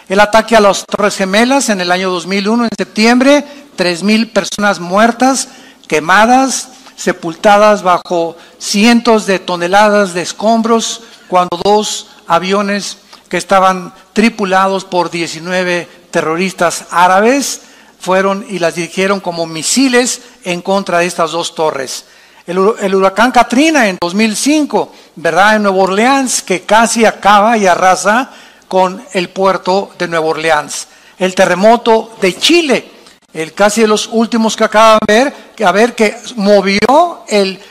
El ataque a las Torres Gemelas en el año 2001, en septiembre, 3,000 personas muertas, quemadas, sepultadas bajo cientos de toneladas de escombros, cuando 2 aviones que estaban tripulados por 19 terroristas árabes fueron y las dirigieron como misiles en contra de estas 2 torres. El huracán Katrina en 2005, ¿verdad? En Nueva Orleans, que casi acaba y arrasa con el puerto de Nueva Orleans. El terremoto de Chile, casi de los últimos que acaban de ver, que movió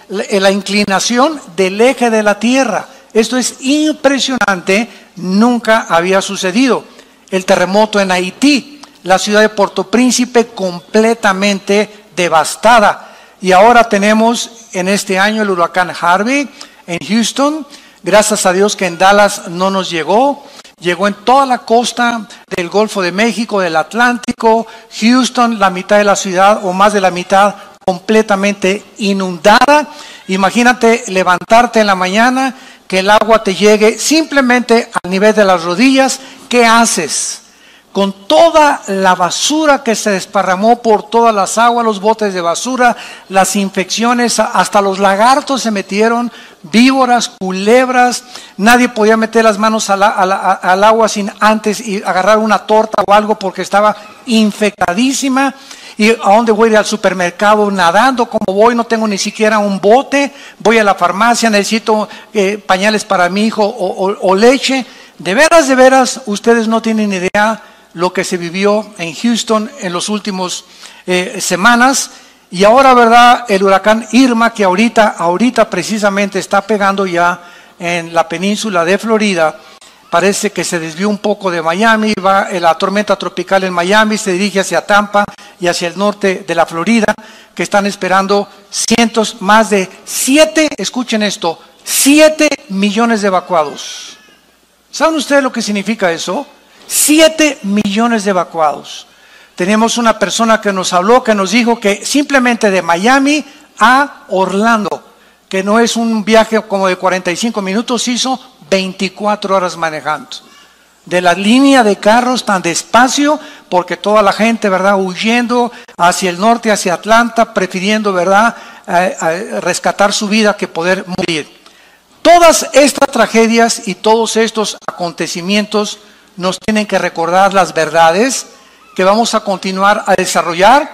la inclinación del eje de la Tierra. Esto es impresionante, nunca había sucedido. El terremoto en Haití, la ciudad de Puerto Príncipe completamente devastada. Y ahora tenemos en este año el huracán Harvey en Houston. Gracias a Dios que en Dallas no nos llegó. Llegó en toda la costa del Golfo de México, del Atlántico. Houston, la mitad de la ciudad o más de la mitad completamente inundada. Imagínate levantarte en la mañana, que el agua te llegue simplemente al nivel de las rodillas. ¿Qué haces? Con toda la basura que se desparramó por todas las aguas, los botes de basura, las infecciones, hasta los lagartos se metieron, víboras, culebras, nadie podía meter las manos al agua sin antes y agarrar una torta o algo porque estaba infectadísima. ¿Y a dónde voy a ir? Al supermercado nadando? Como voy, no tengo ni siquiera un bote. Voy a la farmacia, necesito pañales para mi hijo o leche. De veras, ustedes no tienen idea lo que se vivió en Houston en los últimos semanas. Y ahora, ¿verdad? El huracán Irma, que ahorita precisamente está pegando ya en la península de Florida. Parece que se desvió un poco de Miami, va la tormenta tropical en Miami, se dirige hacia Tampa y hacia el norte de la Florida, que están esperando más de 7, escuchen esto, 7 millones de evacuados. ¿Saben ustedes lo que significa eso? 7 millones de evacuados. Tenemos una persona que nos habló, que nos dijo que simplemente de Miami a Orlando, que no es un viaje como de 45 minutos, hizo 24 horas manejando. De la línea de carros tan despacio, porque toda la gente, ¿verdad?, huyendo hacia el norte, hacia Atlanta, prefiriendo, ¿verdad?, rescatar su vida que poder morir. Todas estas tragedias y todos estos acontecimientos nos tienen que recordar las verdades que vamos a continuar a desarrollar,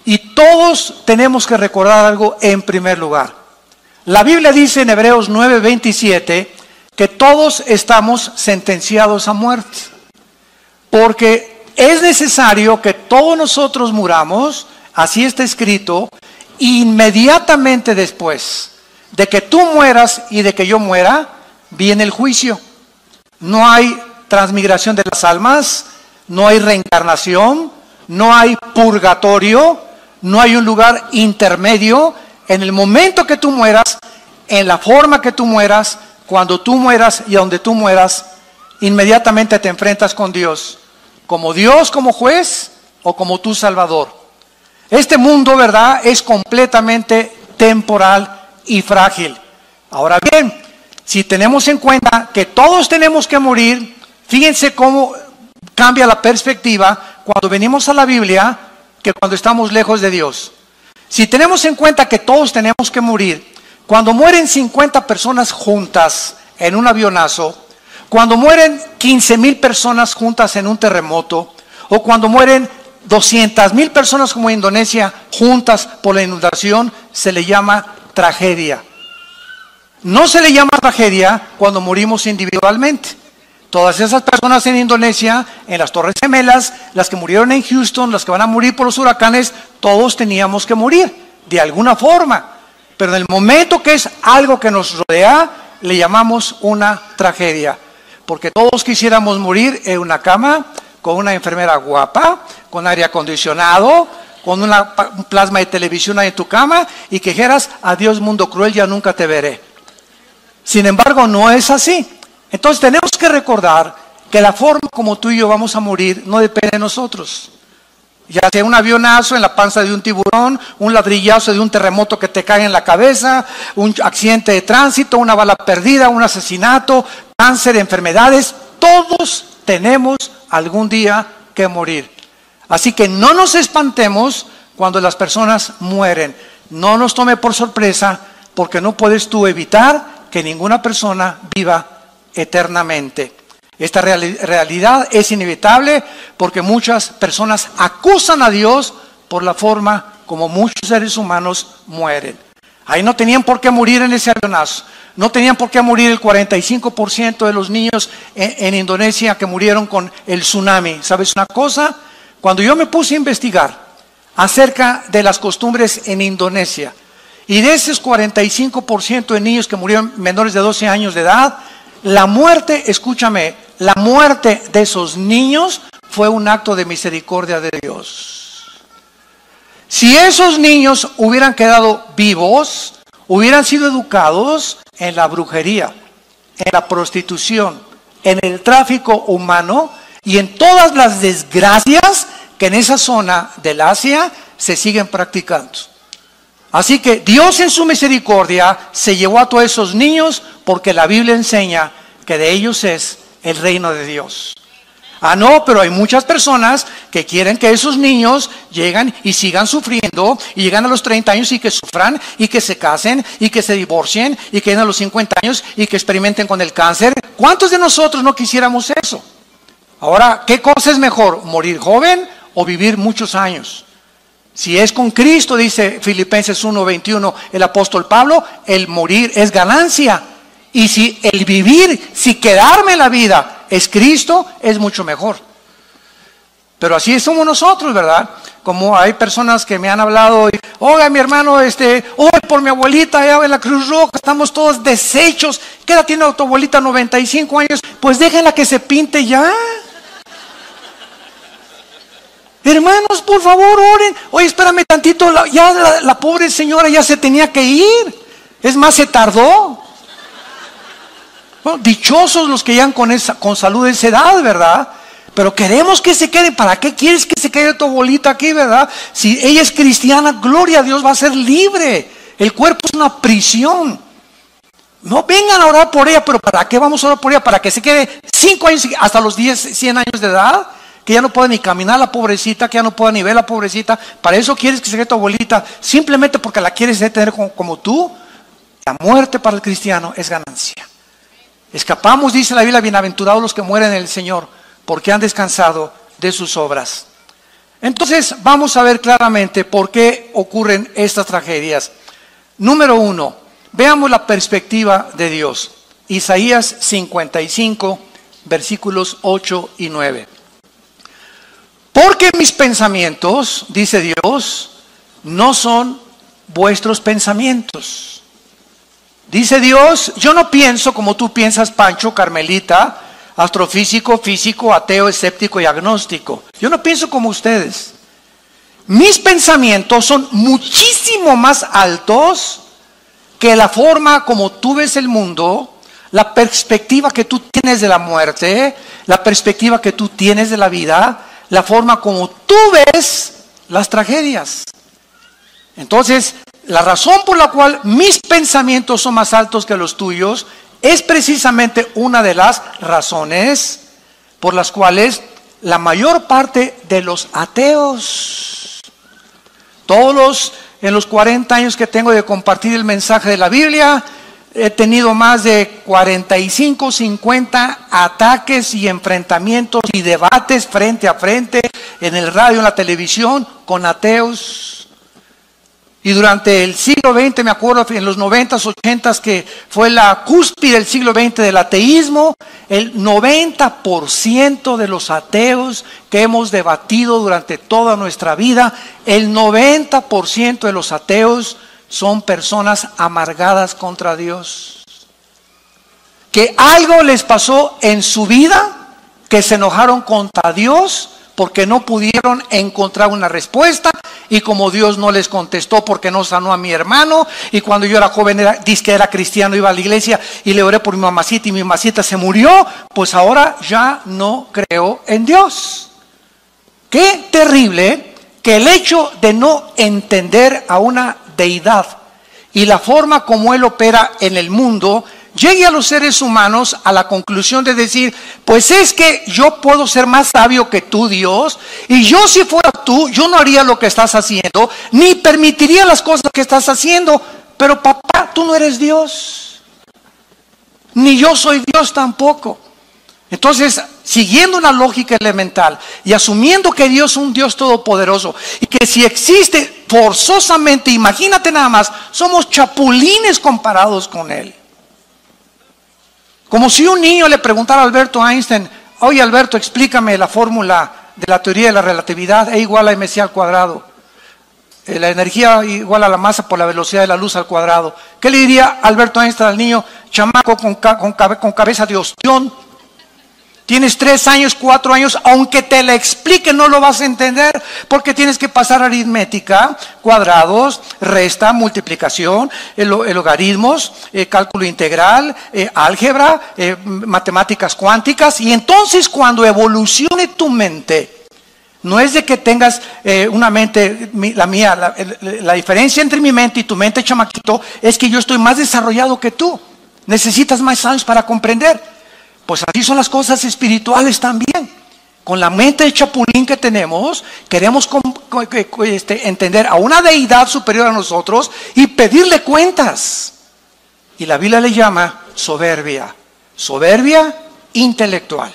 y todos tenemos que recordar algo en primer lugar. La Biblia dice en Hebreos 9:27 que todos estamos sentenciados a muerte, porque es necesario que todos nosotros muramos, así está escrito, inmediatamente después de que tú mueras y de que yo muera, viene el juicio. No hay transmigración de las almas, no hay reencarnación, no hay purgatorio, no hay un lugar intermedio. En el momento que tú mueras, en la forma que tú mueras, cuando tú mueras y a donde tú mueras, inmediatamente te enfrentas con Dios como juez o como tu Salvador. Este mundo, ¿verdad?, es completamente temporal y frágil. Ahora bien, si tenemos en cuenta que todos tenemos que morir, fíjense cómo cambia la perspectiva cuando venimos a la Biblia que cuando estamos lejos de Dios. Si tenemos en cuenta que todos tenemos que morir, cuando mueren 50 personas juntas en un avionazo, cuando mueren 15,000 personas juntas en un terremoto, o cuando mueren 200,000 personas como en Indonesia juntas por la inundación, se le llama tragedia. No se le llama tragedia cuando morimos individualmente. Todas esas personas en Indonesia, en las Torres Gemelas, las que murieron en Houston, las que van a morir por los huracanes, todos teníamos que morir de alguna forma. Pero en el momento que es algo que nos rodea, le llamamos una tragedia. Porque todos quisiéramos morir en una cama, con una enfermera guapa, con aire acondicionado, con un plasma de televisión ahí en tu cama, y que dijeras: adiós mundo cruel, ya nunca te veré. Sin embargo, no es así. Entonces tenemos que recordar que la forma como tú y yo vamos a morir no depende de nosotros. Ya sea un avionazo en la panza de un tiburón, un ladrillazo de un terremoto que te cae en la cabeza, un accidente de tránsito, una bala perdida, un asesinato, cáncer, enfermedades, todos tenemos algún día que morir. Así que no nos espantemos cuando las personas mueren. No nos tome por sorpresa, porque no puedes tú evitar que ninguna persona viva eternamente. Esta realidad es inevitable porque muchas personas acusan a Dios por la forma como muchos seres humanos mueren. Ahí no tenían por qué morir en ese avionazo. No tenían por qué morir el 45% de los niños en Indonesia que murieron con el tsunami. ¿Sabes una cosa? Cuando yo me puse a investigar acerca de las costumbres en Indonesia, y de esos 45% de niños que murieron menores de 12 años de edad, la muerte, escúchame, la muerte de esos niños fue un acto de misericordia de Dios. Si esos niños hubieran quedado vivos, hubieran sido educados en la brujería, en la prostitución, en el tráfico humano y en todas las desgracias que en esa zona del Asia se siguen practicando. Así que Dios en su misericordia se llevó a todos esos niños porque la Biblia enseña que de ellos es el reino de Dios. Ah, no, pero hay muchas personas que quieren que esos niños lleguen y sigan sufriendo y llegan a los 30 años y que sufran y que se casen y que se divorcien y que lleguen a los 50 años y que experimenten con el cáncer. ¿Cuántos de nosotros no quisiéramos eso? Ahora, ¿qué cosa es mejor? ¿Morir joven o vivir muchos años? Si es con Cristo, dice Filipenses 1:21 el apóstol Pablo, el morir es ganancia. Y si el vivir, si quedarme en la vida es Cristo, es mucho mejor. Pero así somos nosotros, ¿verdad? Como hay personas que me han hablado, oiga mi hermano, hoy por mi abuelita allá en la Cruz Roja, estamos todos deshechos. ¿Qué edad tiene tu abuelita? 95 años. Pues déjenla que se pinte ya. Hermanos, por favor, oren. Oye, espérame tantito, la pobre señora ya se tenía que ir. Es más, se tardó. Bueno, dichosos los que llegan con salud de esa edad, ¿verdad? Pero queremos que se quede. ¿Para qué quieres que se quede tu abuelita aquí, verdad? Si ella es cristiana, gloria a Dios, va a ser libre. El cuerpo es una prisión. No vengan a orar por ella, pero ¿para qué vamos a orar por ella? Para que se quede 5 años, hasta los 10, 100 años de edad. Que ya no pueda ni caminar la pobrecita, que ya no pueda ni ver la pobrecita. ¿Para eso quieres que se quede tu abuelita? Simplemente porque la quieres tener como tú. La muerte para el cristiano es ganancia. Escapamos, dice la Biblia, bienaventurados los que mueren en el Señor, porque han descansado de sus obras. Entonces vamos a ver claramente por qué ocurren estas tragedias. Número 1, veamos la perspectiva de Dios. Isaías 55, versículos 8 y 9. Porque mis pensamientos, dice Dios, no son vuestros pensamientos. Dice Dios, yo no pienso como tú piensas, Pancho, Carmelita, astrofísico, físico, ateo, escéptico y agnóstico. Yo no pienso como ustedes. Mis pensamientos son muchísimo más altos que la forma como tú ves el mundo, la perspectiva que tú tienes de la muerte, la perspectiva que tú tienes de la vida, la forma como tú ves las tragedias. Entonces, la razón por la cual mis pensamientos son más altos que los tuyos es precisamente una de las razones por las cuales la mayor parte de los ateos, en los 40 años que tengo de compartir el mensaje de la Biblia, he tenido más de 45, 50 ataques y enfrentamientos y debates frente a frente en el radio, en la televisión, con ateos. Y durante el siglo XX, me acuerdo, en los 90s, 80s, que fue la cúspide del siglo XX del ateísmo, el 90% de los ateos que hemos debatido durante toda nuestra vida, el 90% de los ateos son personas amargadas contra Dios. Que algo les pasó en su vida, que se enojaron contra Dios porque no pudieron encontrar una respuesta, y como Dios no les contestó porque no sanó a mi hermano, y cuando yo era joven dizque era cristiano, iba a la iglesia y le oré por mi mamacita y mi mamacita se murió, pues ahora ya no creo en Dios. Qué terrible que el hecho de no entender a una deidad y la forma como Él opera en el mundo llegue a los seres humanos a la conclusión de decir, pues es que yo puedo ser más sabio que tú, Dios, y yo si fuera tú, yo no haría lo que estás haciendo, ni permitiría las cosas que estás haciendo, pero papá, tú no eres Dios, ni yo soy Dios tampoco. Entonces, siguiendo una lógica elemental y asumiendo que Dios es un Dios todopoderoso y que si existe forzosamente, imagínate nada más, somos chapulines comparados con Él. Como si un niño le preguntara a Alberto Einstein, oye Alberto, explícame la fórmula de la teoría de la relatividad, E igual a mc al cuadrado. La energía igual a la masa por la velocidad de la luz al cuadrado. ¿Qué le diría Alberto Einstein al niño chamaco con cabeza de ostión? Tienes 3 años, 4 años, aunque te la explique no lo vas a entender, porque tienes que pasar aritmética, cuadrados, resta, multiplicación, logaritmos, cálculo integral, álgebra, matemáticas cuánticas, y entonces cuando evolucione tu mente, no es de que tengas una mente, la mía, la diferencia entre mi mente y tu mente, chamaquito, es que yo estoy más desarrollado que tú, necesitas más años para comprender. Pues así son las cosas espirituales también. Con la mente de chapulín que tenemos, queremos entender a una deidad superior a nosotros y pedirle cuentas. Y la Biblia le llama soberbia, soberbia intelectual.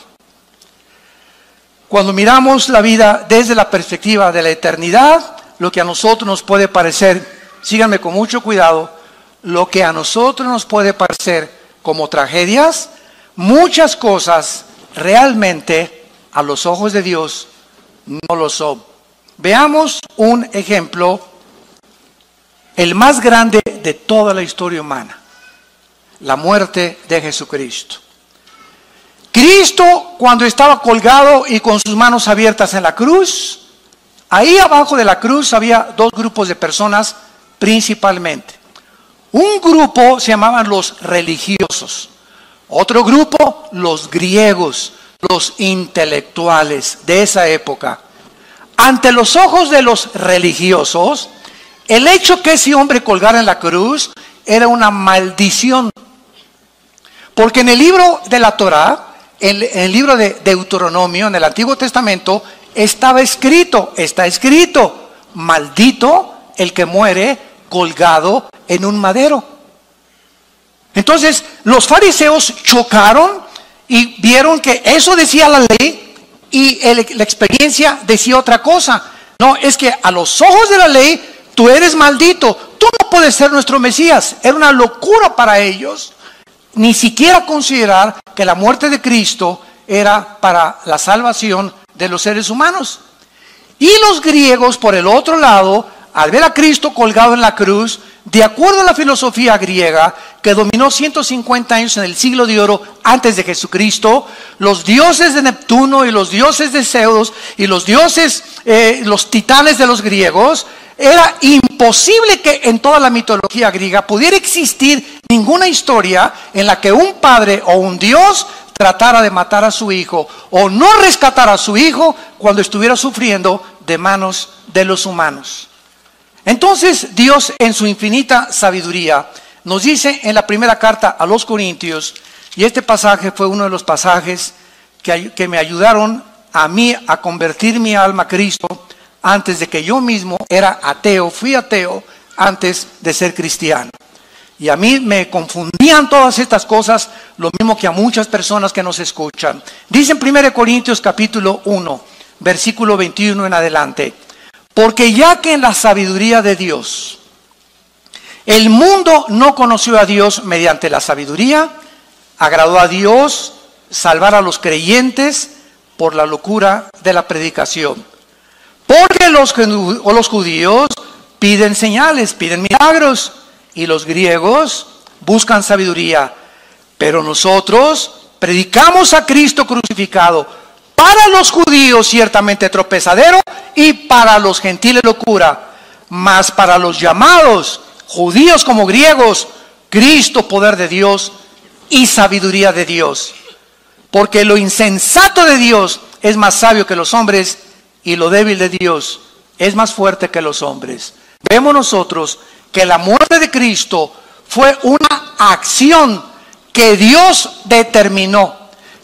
Cuando miramos la vida desde la perspectiva de la eternidad, lo que a nosotros nos puede parecer, síganme con mucho cuidado, lo que a nosotros nos puede parecer como tragedias, muchas cosas realmente a los ojos de Dios no lo son. Veamos un ejemplo, el más grande de toda la historia humana, la muerte de Jesucristo. Cristo, cuando estaba colgado y con sus manos abiertas en la cruz, ahí abajo de la cruz había 2 grupos de personas principalmente. Un grupo se llamaban los religiosos. Otro grupo, los griegos, los intelectuales de esa época. Ante los ojos de los religiosos, el hecho que ese hombre colgara en la cruz era una maldición. Porque en el libro de la Torá, en el libro de Deuteronomio, en el Antiguo Testamento, está escrito, maldito el que muere colgado en un madero. Entonces, los fariseos chocaron y vieron que eso decía la ley y la experiencia decía otra cosa. No, es que a los ojos de la ley, tú eres maldito, tú no puedes ser nuestro Mesías. Era una locura para ellos, ni siquiera considerar que la muerte de Cristo era para la salvación de los seres humanos. Y los griegos, por el otro lado, al ver a Cristo colgado en la cruz, de acuerdo a la filosofía griega, que dominó 150 años en el siglo de oro antes de Jesucristo, los dioses de Neptuno y los dioses de Zeus y los dioses, los titanes de los griegos, era imposible que en toda la mitología griega pudiera existir ninguna historia en la que un padre o un dios tratara de matar a su hijo o no rescatar a su hijo cuando estuviera sufriendo de manos de los humanos. Entonces Dios en su infinita sabiduría nos dice en la primera carta a los Corintios, y este pasaje fue uno de los pasajes que me ayudaron a mí a convertir mi alma a Cristo antes de que yo mismo era ateo, fui ateo antes de ser cristiano. Y a mí me confundían todas estas cosas, lo mismo que a muchas personas que nos escuchan. Dice en 1 Corintios capítulo 1, versículo 21 en adelante: porque ya que en la sabiduría de Dios, el mundo no conoció a Dios mediante la sabiduría, agradó a Dios salvar a los creyentes por la locura de la predicación. Porque los judíos piden señales, piden milagros, y los griegos buscan sabiduría. Pero nosotros predicamos a Cristo crucificado, para los judíos ciertamente tropezadero, y para los gentiles locura, mas para los llamados, judíos como griegos, Cristo poder de Dios y sabiduría de Dios. Porque lo insensato de Dios es más sabio que los hombres, y lo débil de Dios es más fuerte que los hombres. Vemos nosotros que la muerte de Cristo fue una acción que Dios determinó,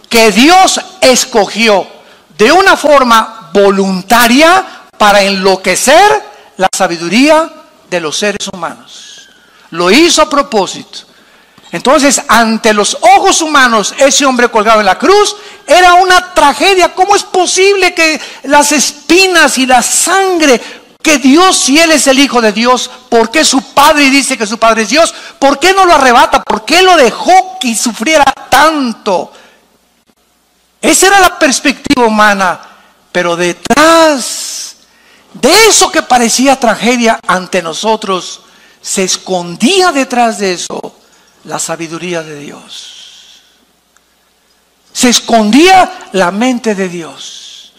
que Dios escogió de una forma voluntaria para enloquecer la sabiduría de los seres humanos. Lo hizo a propósito. Entonces, ante los ojos humanos, ese hombre colgado en la cruz era una tragedia. ¿Cómo es posible que las espinas y la sangre, que Dios, si Él es el Hijo de Dios, ¿por qué su Padre dice que su Padre es Dios? ¿Por qué no lo arrebata? ¿Por qué lo dejó que sufriera tanto? Esa era la perspectiva humana. Pero detrás de eso que parecía tragedia ante nosotros, se escondía detrás de eso la sabiduría de Dios. Se escondía la mente de Dios.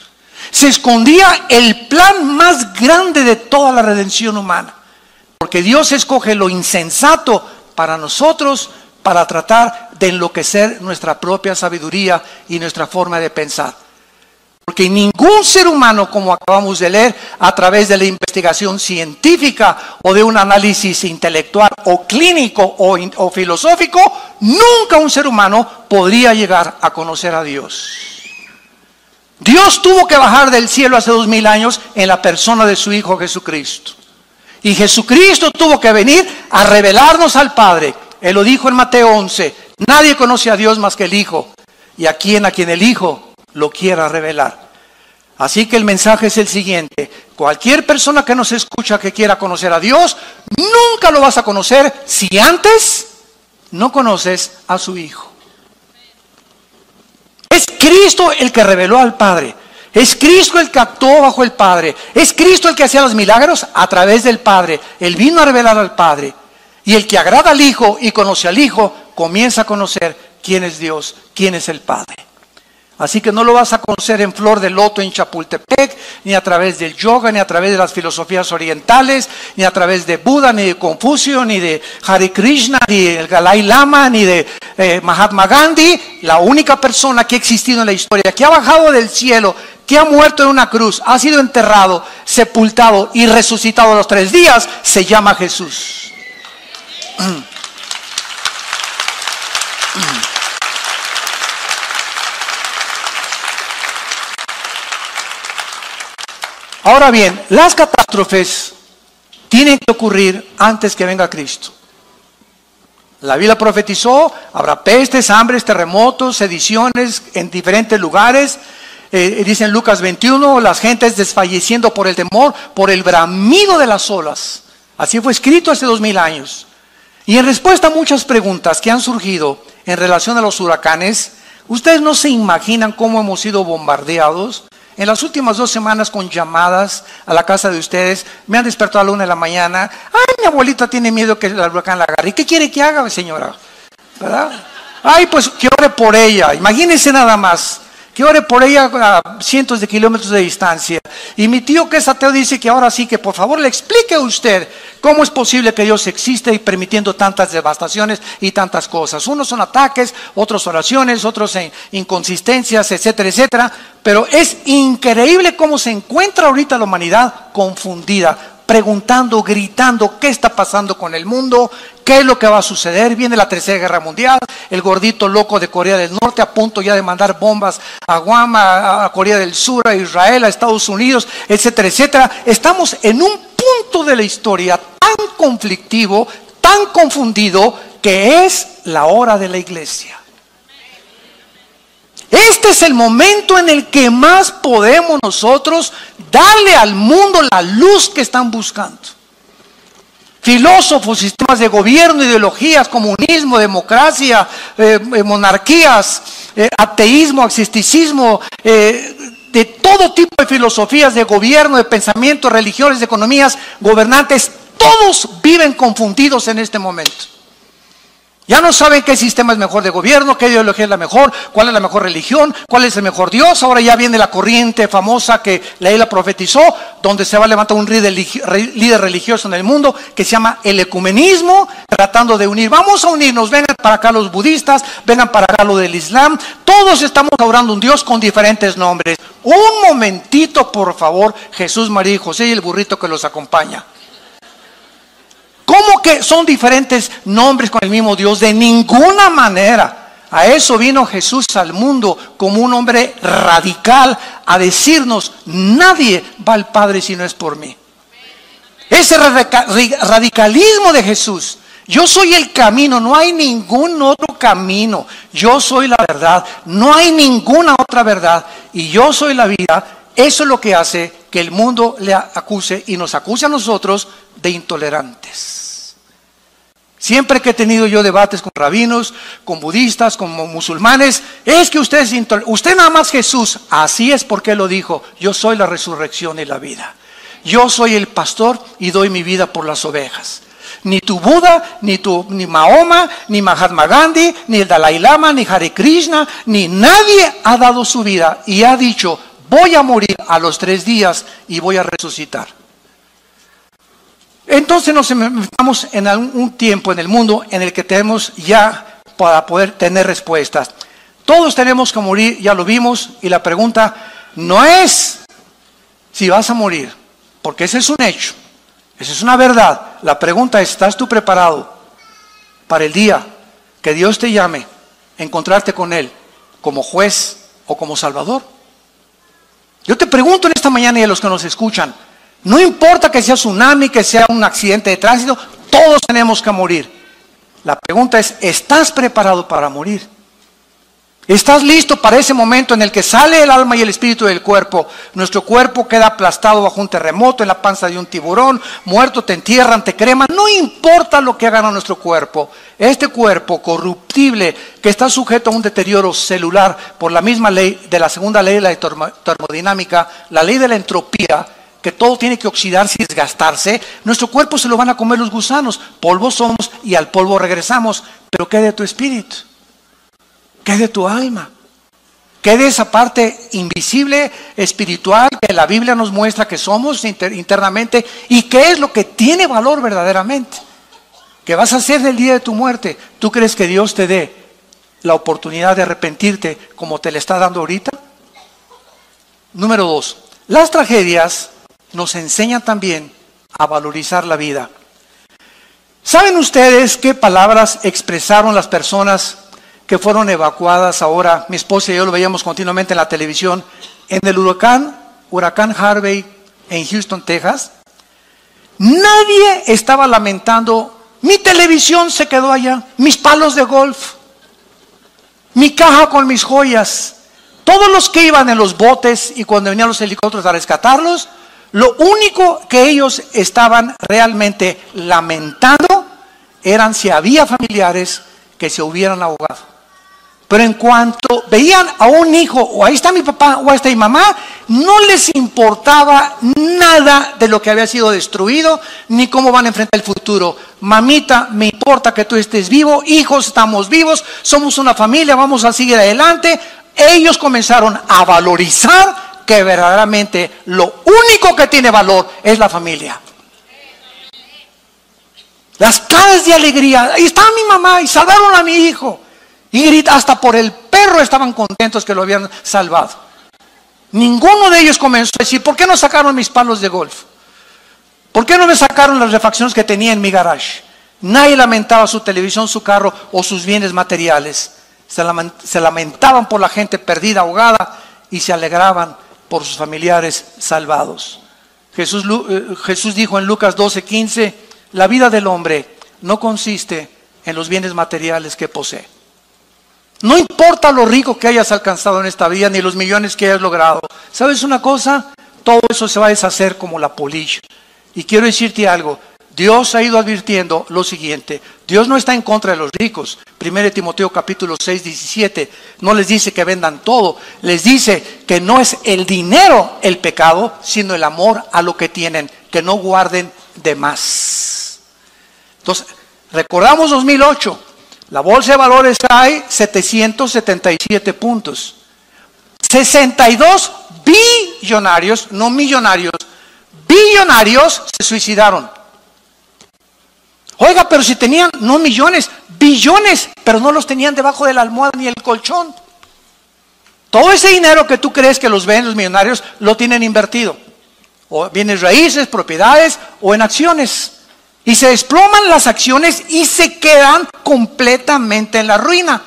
Se escondía el plan más grande de toda la redención humana. Porque Dios escoge lo insensato para nosotros, para tratar de enloquecer nuestra propia sabiduría y nuestra forma de pensar. Porque ningún ser humano, como acabamos de leer, a través de la investigación científica o de un análisis intelectual o clínico o filosófico, nunca un ser humano podría llegar a conocer a Dios. Dios tuvo que bajar del cielo hace 2000 años en la persona de su Hijo Jesucristo. Y Jesucristo tuvo que venir a revelarnos al Padre. Él lo dijo en Mateo 11, nadie conoce a Dios más que el Hijo, y a quien el Hijo lo quiera revelar. Así que el mensaje es el siguiente: cualquier persona que nos escucha que quiera conocer a Dios, nunca lo vas a conocer si antes no conoces a su Hijo. Es Cristo el que reveló al Padre. Es Cristo el que actuó bajo el Padre. Es Cristo el que hacía los milagros a través del Padre. Él vino a revelar al Padre. Y el que agrada al Hijo y conoce al Hijo, comienza a conocer quién es Dios, quién es el Padre. Así que no lo vas a conocer en flor de loto en Chapultepec, ni a través del yoga, ni a través de las filosofías orientales, ni a través de Buda, ni de Confucio, ni de Hare Krishna, ni del Dalai Lama, ni de Mahatma Gandhi. La única persona que ha existido en la historia, que ha bajado del cielo, que ha muerto en una cruz, ha sido enterrado, sepultado y resucitado a los 3 días, se llama Jesús. Ahora bien, las catástrofes tienen que ocurrir antes que venga Cristo. La Biblia profetizó, habrá pestes, hambres, terremotos, sediciones en diferentes lugares. Dice en Lucas 21, las gentes desfalleciendo por el temor, por el bramido de las olas. Así fue escrito hace 2000 años. Y en respuesta a muchas preguntas que han surgido en relación a los huracanes, ustedes no se imaginan cómo hemos sido bombardeados. En las últimas 2 semanas con llamadas a la casa de ustedes, me han despertado a la 1 de la mañana. Ay, mi abuelita tiene miedo que el huracán la agarre. ¿Y qué quiere que haga, señora? ¿Verdad? Ay, pues que ore por ella. Imagínense nada más. Que ore por ella a cientos de kilómetros de distancia. Y mi tío que es ateo dice que ahora sí que por favor le explique a usted cómo es posible que Dios existe y permitiendo tantas devastaciones y tantas cosas. Unos son ataques, otros oraciones, otros inconsistencias, etcétera, etcétera. Pero es increíble cómo se encuentra ahorita la humanidad confundida, preguntando, gritando, ¿qué está pasando con el mundo? ¿Qué es lo que va a suceder? Viene la Tercera Guerra Mundial, el gordito loco de Corea del Norte a punto ya de mandar bombas a Guam, a Corea del Sur, a Israel, a Estados Unidos, etcétera, etcétera. Estamos en un punto de la historia tan conflictivo, tan confundido, que es la hora de la iglesia. Este es el momento en el que más podemos nosotros darle al mundo la luz que están buscando. Filósofos, sistemas de gobierno, ideologías, comunismo, democracia, monarquías, ateísmo, agnosticismo, de todo tipo de filosofías de gobierno, de pensamiento, religiones, de economías, gobernantes, todos viven confundidos en este momento. Ya no saben qué sistema es mejor de gobierno, qué ideología es la mejor, cuál es la mejor religión, cuál es el mejor Dios. Ahora ya viene la corriente famosa que la Biblia profetizó, donde se va a levantar un líder religioso en el mundo que se llama el ecumenismo, tratando de unir. Vamos a unirnos, vengan para acá los budistas, vengan para acá los del Islam. Todos estamos adorando a un Dios con diferentes nombres. Un momentito, por favor, Jesús, María y José y el burrito que los acompaña. ¿Cómo ¿Cómo que son diferentes nombres con el mismo Dios? De ninguna manera. A eso vino Jesús al mundo como un hombre radical a decirnos: nadie va al Padre si no es por mí. Ese radicalismo de Jesús: yo soy el camino, no hay ningún otro camino. Yo soy la verdad, no hay ninguna otra verdad. Y yo soy la vida. Eso es lo que hace que el mundo le acuse y nos acuse a nosotros de intolerantes. Siempre que he tenido yo debates con rabinos, con budistas, con musulmanes, es que usted es intolerante. Usted nada más Jesús. Así es porque lo dijo: yo soy la resurrección y la vida. Yo soy el pastor y doy mi vida por las ovejas. Ni tu Buda, ni Mahoma, ni Mahatma Gandhi, ni el Dalai Lama, ni Hare Krishna, ni nadie ha dado su vida y ha dicho: voy a morir a los 3 días y voy a resucitar. Entonces nos estamos en un tiempo en el mundo en el que tenemos ya para poder tener respuestas. Todos tenemos que morir, ya lo vimos, y la pregunta no es si vas a morir, porque ese es un hecho, esa es una verdad. La pregunta es: ¿estás tú preparado para el día que Dios te llame a encontrarte con Él como juez o como salvador? Yo te pregunto en esta mañana, y a los que nos escuchan, no importa que sea tsunami, que sea un accidente de tránsito, todos tenemos que morir. La pregunta es: ¿estás preparado para morir? ¿Estás listo para ese momento en el que sale el alma y el espíritu del cuerpo? Nuestro cuerpo queda aplastado bajo un terremoto, en la panza de un tiburón, muerto, te entierran, te creman. No importa lo que hagan a nuestro cuerpo. Este cuerpo corruptible que está sujeto a un deterioro celular por la misma ley de la segunda ley de la termodinámica, la ley de la entropía, que todo tiene que oxidarse y desgastarse, nuestro cuerpo se lo van a comer los gusanos. Polvo somos y al polvo regresamos. Pero ¿qué de tu espíritu? ¿Qué de tu alma? ¿Qué de esa parte invisible, espiritual, que la Biblia nos muestra que somos internamente? ¿Y qué es lo que tiene valor verdaderamente? ¿Qué vas a hacer del día de tu muerte? ¿Tú crees que Dios te dé la oportunidad de arrepentirte como te le está dando ahorita? Número 2. Las tragedias nos enseñan también a valorizar la vida. ¿Saben ustedes qué palabras expresaron las personas que fueron evacuadas ahora? Mi esposa y yo lo veíamos continuamente en la televisión, en el huracán Harvey en Houston, Texas. Nadie estaba lamentando: mi televisión se quedó allá, mis palos de golf, mi caja con mis joyas. Todos los que iban en los botes y cuando venían los helicópteros a rescatarlos, lo único que ellos estaban realmente lamentando eran si había familiares que se hubieran ahogado. Pero en cuanto veían a un hijo, o ahí está mi papá, o ahí está mi mamá, no les importaba nada de lo que había sido destruido, ni cómo van a enfrentar el futuro. Mamita, me importa que tú estés vivo, hijos, estamos vivos, somos una familia, vamos a seguir adelante. Ellos comenzaron a valorizar que verdaderamente lo único que tiene valor es la familia. Las caras de alegría: ahí está mi mamá y salvaron a mi hijo. Y grita, hasta por el perro estaban contentos que lo habían salvado. Ninguno de ellos comenzó a decir: ¿por qué no sacaron mis palos de golf? ¿Por qué no me sacaron las refacciones que tenía en mi garage? Nadie lamentaba su televisión, su carro o sus bienes materiales. Se lamentaban por la gente perdida, ahogada, y se alegraban por sus familiares salvados. Jesús dijo en Lucas 12:15: la vida del hombre no consiste en los bienes materiales que posee. No importa lo rico que hayas alcanzado en esta vida, ni los millones que hayas logrado. ¿Sabes una cosa? Todo eso se va a deshacer como la polilla. Y quiero decirte algo: Dios ha ido advirtiendo lo siguiente. Dios no está en contra de los ricos. 1 Timoteo capítulo 6:17 no les dice que vendan todo. Les dice que no es el dinero el pecado, sino el amor a lo que tienen, que no guarden de más. Entonces, recordamos 2008. La bolsa de valores hay 777 puntos. 62 billonarios, no millonarios, billonarios se suicidaron. Oiga, pero si tenían, no millones, billones, pero no los tenían debajo de la almohada ni el colchón. Todo ese dinero que tú crees que los ven los millonarios, lo tienen invertido. O bienes raíces, propiedades o en acciones. Y se desploman las acciones y se quedan completamente en la ruina.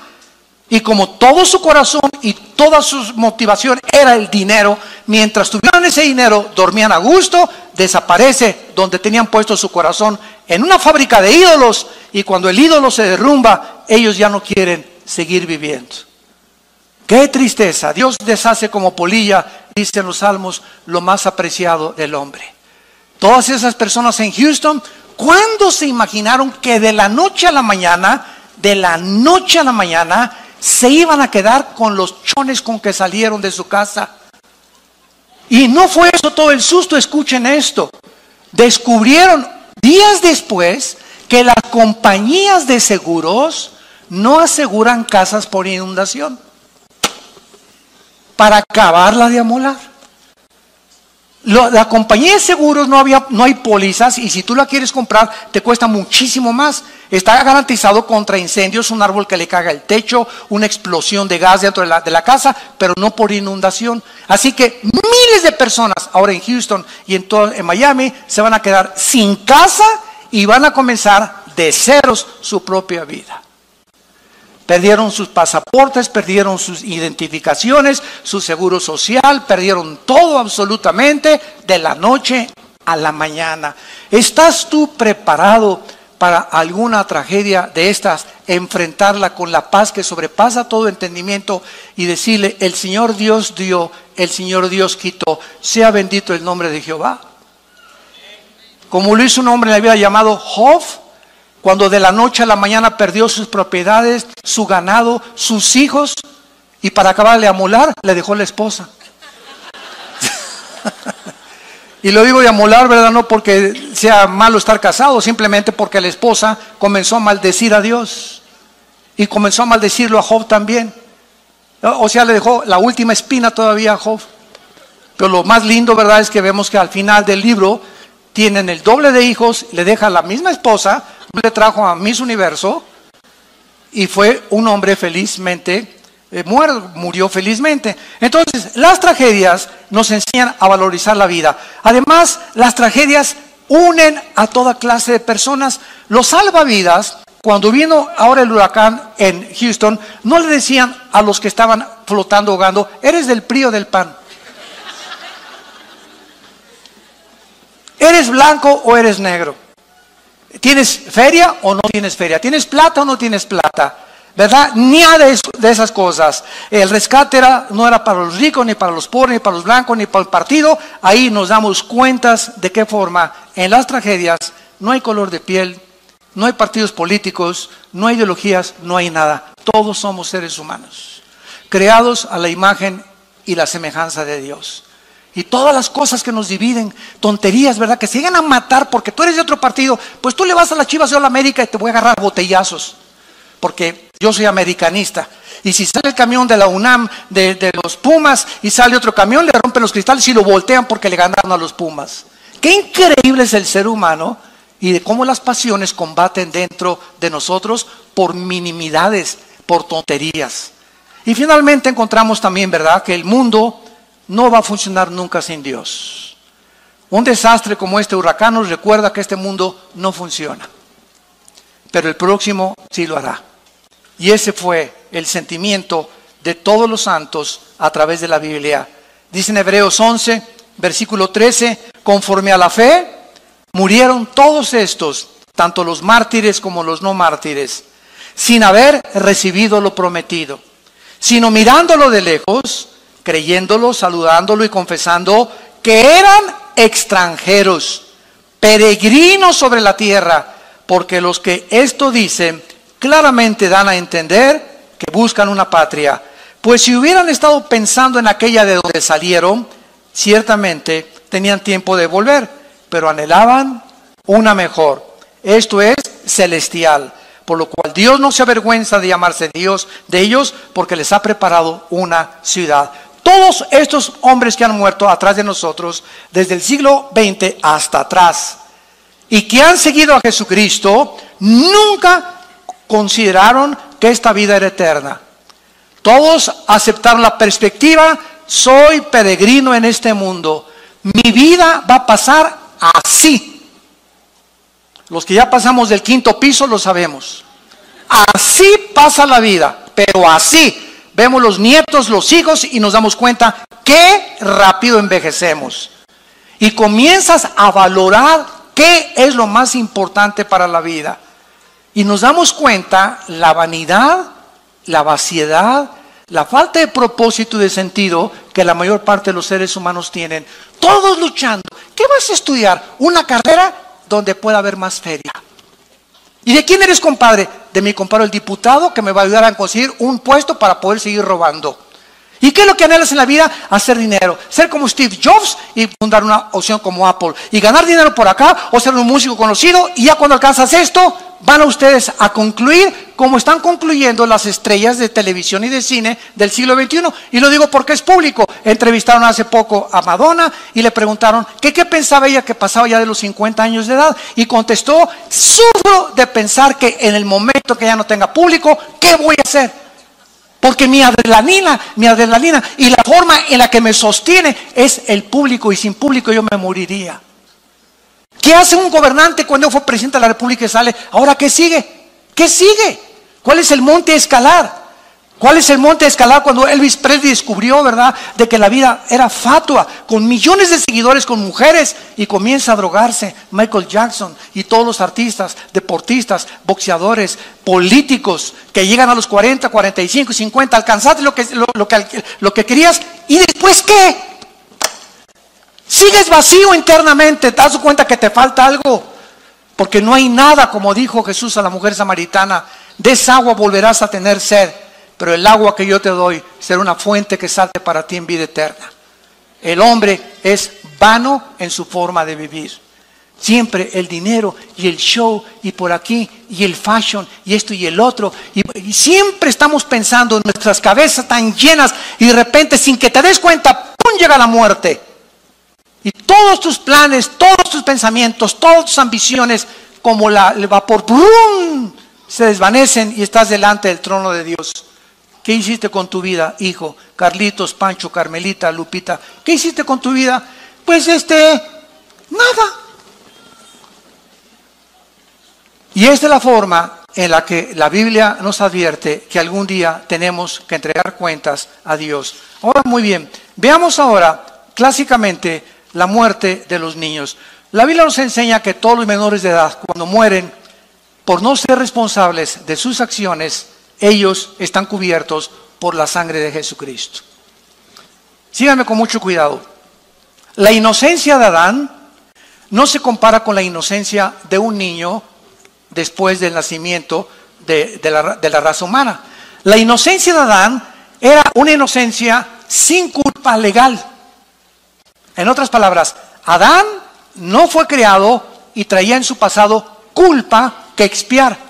Y como todo su corazón y toda su motivación era el dinero, mientras tuvieran ese dinero, dormían a gusto, desaparece donde tenían puesto su corazón en una fábrica de ídolos. Y cuando el ídolo se derrumba, ellos ya no quieren seguir viviendo. ¡Qué tristeza! Dios deshace como polilla, dicen los salmos, lo más apreciado del hombre. Todas esas personas en Houston, ¿cuándo se imaginaron que de la noche a la mañana, se iban a quedar con los chones con que salieron de su casa? Y no fue eso todo el susto, escuchen esto. Descubrieron días después que las compañías de seguros no aseguran casas por inundación, para acabarla de amolar. La compañía de seguros no hay pólizas, y si tú la quieres comprar te cuesta muchísimo más. Está garantizado contra incendios, un árbol que le caga el techo, una explosión de gas dentro de la casa, pero no por inundación. Así que miles de personas ahora en Houston y en Miami se van a quedar sin casa y van a comenzar de ceros su propia vida. Perdieron sus pasaportes, perdieron sus identificaciones, su seguro social, perdieron todo absolutamente de la noche a la mañana. ¿Estás tú preparado para alguna tragedia de estas? Enfrentarla con la paz que sobrepasa todo entendimiento y decirle: el Señor Dios dio, el Señor Dios quitó, sea bendito el nombre de Jehová. Como lo hizo un hombre en la vida llamado Job, cuando de la noche a la mañana perdió sus propiedades, su ganado, sus hijos, y para acabarle a amolar, le dejó la esposa. Y lo digo de amolar, ¿verdad? No porque sea malo estar casado, simplemente porque la esposa comenzó a maldecir a Dios. Y comenzó a maldecirlo a Job también. O sea, le dejó la última espina todavía a Job. Pero lo más lindo, ¿verdad?, es que vemos que al final del libro tienen el doble de hijos, le deja la misma esposa, le trajo a Miss Universo y fue un hombre felizmente murió felizmente. Entonces, las tragedias nos enseñan a valorizar la vida. Además, las tragedias unen a toda clase de personas. Los salvavidas, cuando vino ahora el huracán en Houston, no le decían a los que estaban flotando, ahogando: ¿eres del PRI o del PAN? ¿Eres blanco o eres negro? ¿Tienes feria o no tienes feria? ¿Tienes plata o no tienes plata? ¿Verdad? Ni de esas cosas. El rescate no era para los ricos, ni para los pobres, ni para los blancos, ni para el partido. Ahí nos damos cuentas de qué forma en las tragedias no hay color de piel, no hay partidos políticos, no hay ideologías, no hay nada. Todos somos seres humanos, creados a la imagen y la semejanza de Dios. Y todas las cosas que nos dividen, tonterías, ¿verdad?, que se llegan a matar porque tú eres de otro partido. Pues tú le vas a las Chivas, yo a la América, y te voy a agarrar botellazos, porque yo soy americanista. Y si sale el camión de la UNAM, de los Pumas, y sale otro camión, le rompen los cristales y lo voltean porque le ganaron a los Pumas. Qué increíble es el ser humano, y de cómo las pasiones combaten dentro de nosotros por minimidades, por tonterías. Y finalmente encontramos también, ¿verdad?, que el mundo no va a funcionar nunca sin Dios. Un desastre como este huracán nos recuerda que este mundo no funciona, pero el próximo sí lo hará. Y ese fue el sentimiento de todos los santos a través de la Biblia. Dice en Hebreos 11, versículo 13: conforme a la fe murieron todos estos, tanto los mártires como los no mártires, sin haber recibido lo prometido, sino mirándolo de lejos, creyéndolo, saludándolo y confesando que eran extranjeros, peregrinos sobre la tierra, porque los que esto dicen claramente dan a entender que buscan una patria. Pues si hubieran estado pensando en aquella de donde salieron, ciertamente tenían tiempo de volver, pero anhelaban una mejor, esto es celestial, por lo cual Dios no se avergüenza de llamarse Dios de ellos, porque les ha preparado una ciudad. Todos estos hombres que han muerto atrás de nosotros, desde el siglo XX hasta atrás, y que han seguido a Jesucristo, nunca consideraron que esta vida era eterna. Todos aceptaron la perspectiva: soy peregrino en este mundo, mi vida va a pasar así. Los que ya pasamos del 5.º piso lo sabemos. Así pasa la vida, pero así. Vemos los nietos, los hijos y nos damos cuenta qué rápido envejecemos. Y comienzas a valorar qué es lo más importante para la vida. Y nos damos cuenta la vanidad, la vaciedad, la falta de propósito y de sentido que la mayor parte de los seres humanos tienen. Todos luchando. ¿Qué vas a estudiar? Una carrera donde pueda haber más feria. ¿Y de quién eres compadre? De mi compadre el diputado que me va a ayudar a conseguir un puesto para poder seguir robando. ¿Y qué es lo que anhelas en la vida? Hacer dinero. Ser como Steve Jobs y fundar una opción como Apple. Y ganar dinero por acá o ser un músico conocido. Y ya cuando alcanzas esto, van a ustedes a concluir como están concluyendo las estrellas de televisión y de cine del siglo XXI. Y lo digo porque es público. Entrevistaron hace poco a Madonna y le preguntaron que qué pensaba ella que pasaba ya de los 50 años de edad. Y contestó, sufro de pensar que en el momento que ya no tenga público, ¿qué voy a hacer? Porque mi adrenalina y la forma en la que me sostiene es el público, y sin público yo me moriría. ¿Qué hace un gobernante cuando fue presidente de la República y sale? ¿Ahora qué sigue? ¿Qué sigue? ¿Cuál es el monte a escalar? ¿Cuál es el monte a escalar cuando Elvis Presley descubrió, verdad, de que la vida era fatua, con millones de seguidores, con mujeres, y comienza a drogarse? Michael Jackson y todos los artistas, deportistas, boxeadores, políticos que llegan a los 40, 45, 50, alcanzaste lo que querías, ¿y después qué? Sigues vacío internamente, te das cuenta que te falta algo, porque no hay nada, como dijo Jesús a la mujer samaritana, de esa agua volverás a tener sed. Pero el agua que yo te doy será una fuente que salte para ti en vida eterna. El hombre es vano en su forma de vivir. Siempre el dinero y el show y por aquí y el fashion y esto y el otro. Y siempre estamos pensando, nuestras cabezas tan llenas, y de repente sin que te des cuenta, ¡pum!, llega la muerte. Y todos tus planes, todos tus pensamientos, todas tus ambiciones, como el vapor, ¡pum!, se desvanecen y estás delante del trono de Dios. ¿Qué hiciste con tu vida, hijo? Carlitos, Pancho, Carmelita, Lupita. ¿Qué hiciste con tu vida? Pues nada. Y esta es la forma en la que la Biblia nos advierte que algún día tenemos que entregar cuentas a Dios. Ahora, muy bien, veamos ahora clásicamente la muerte de los niños. La Biblia nos enseña que todos los menores de edad, cuando mueren por no ser responsables de sus acciones, ellos están cubiertos por la sangre de Jesucristo. Síganme con mucho cuidado. La inocencia de Adán no se compara con la inocencia de un niño después del nacimiento de la raza humana. La inocencia de Adán era una inocencia sin culpa legal. En otras palabras, Adán no fue creado y traía en su pasado culpa que expiar.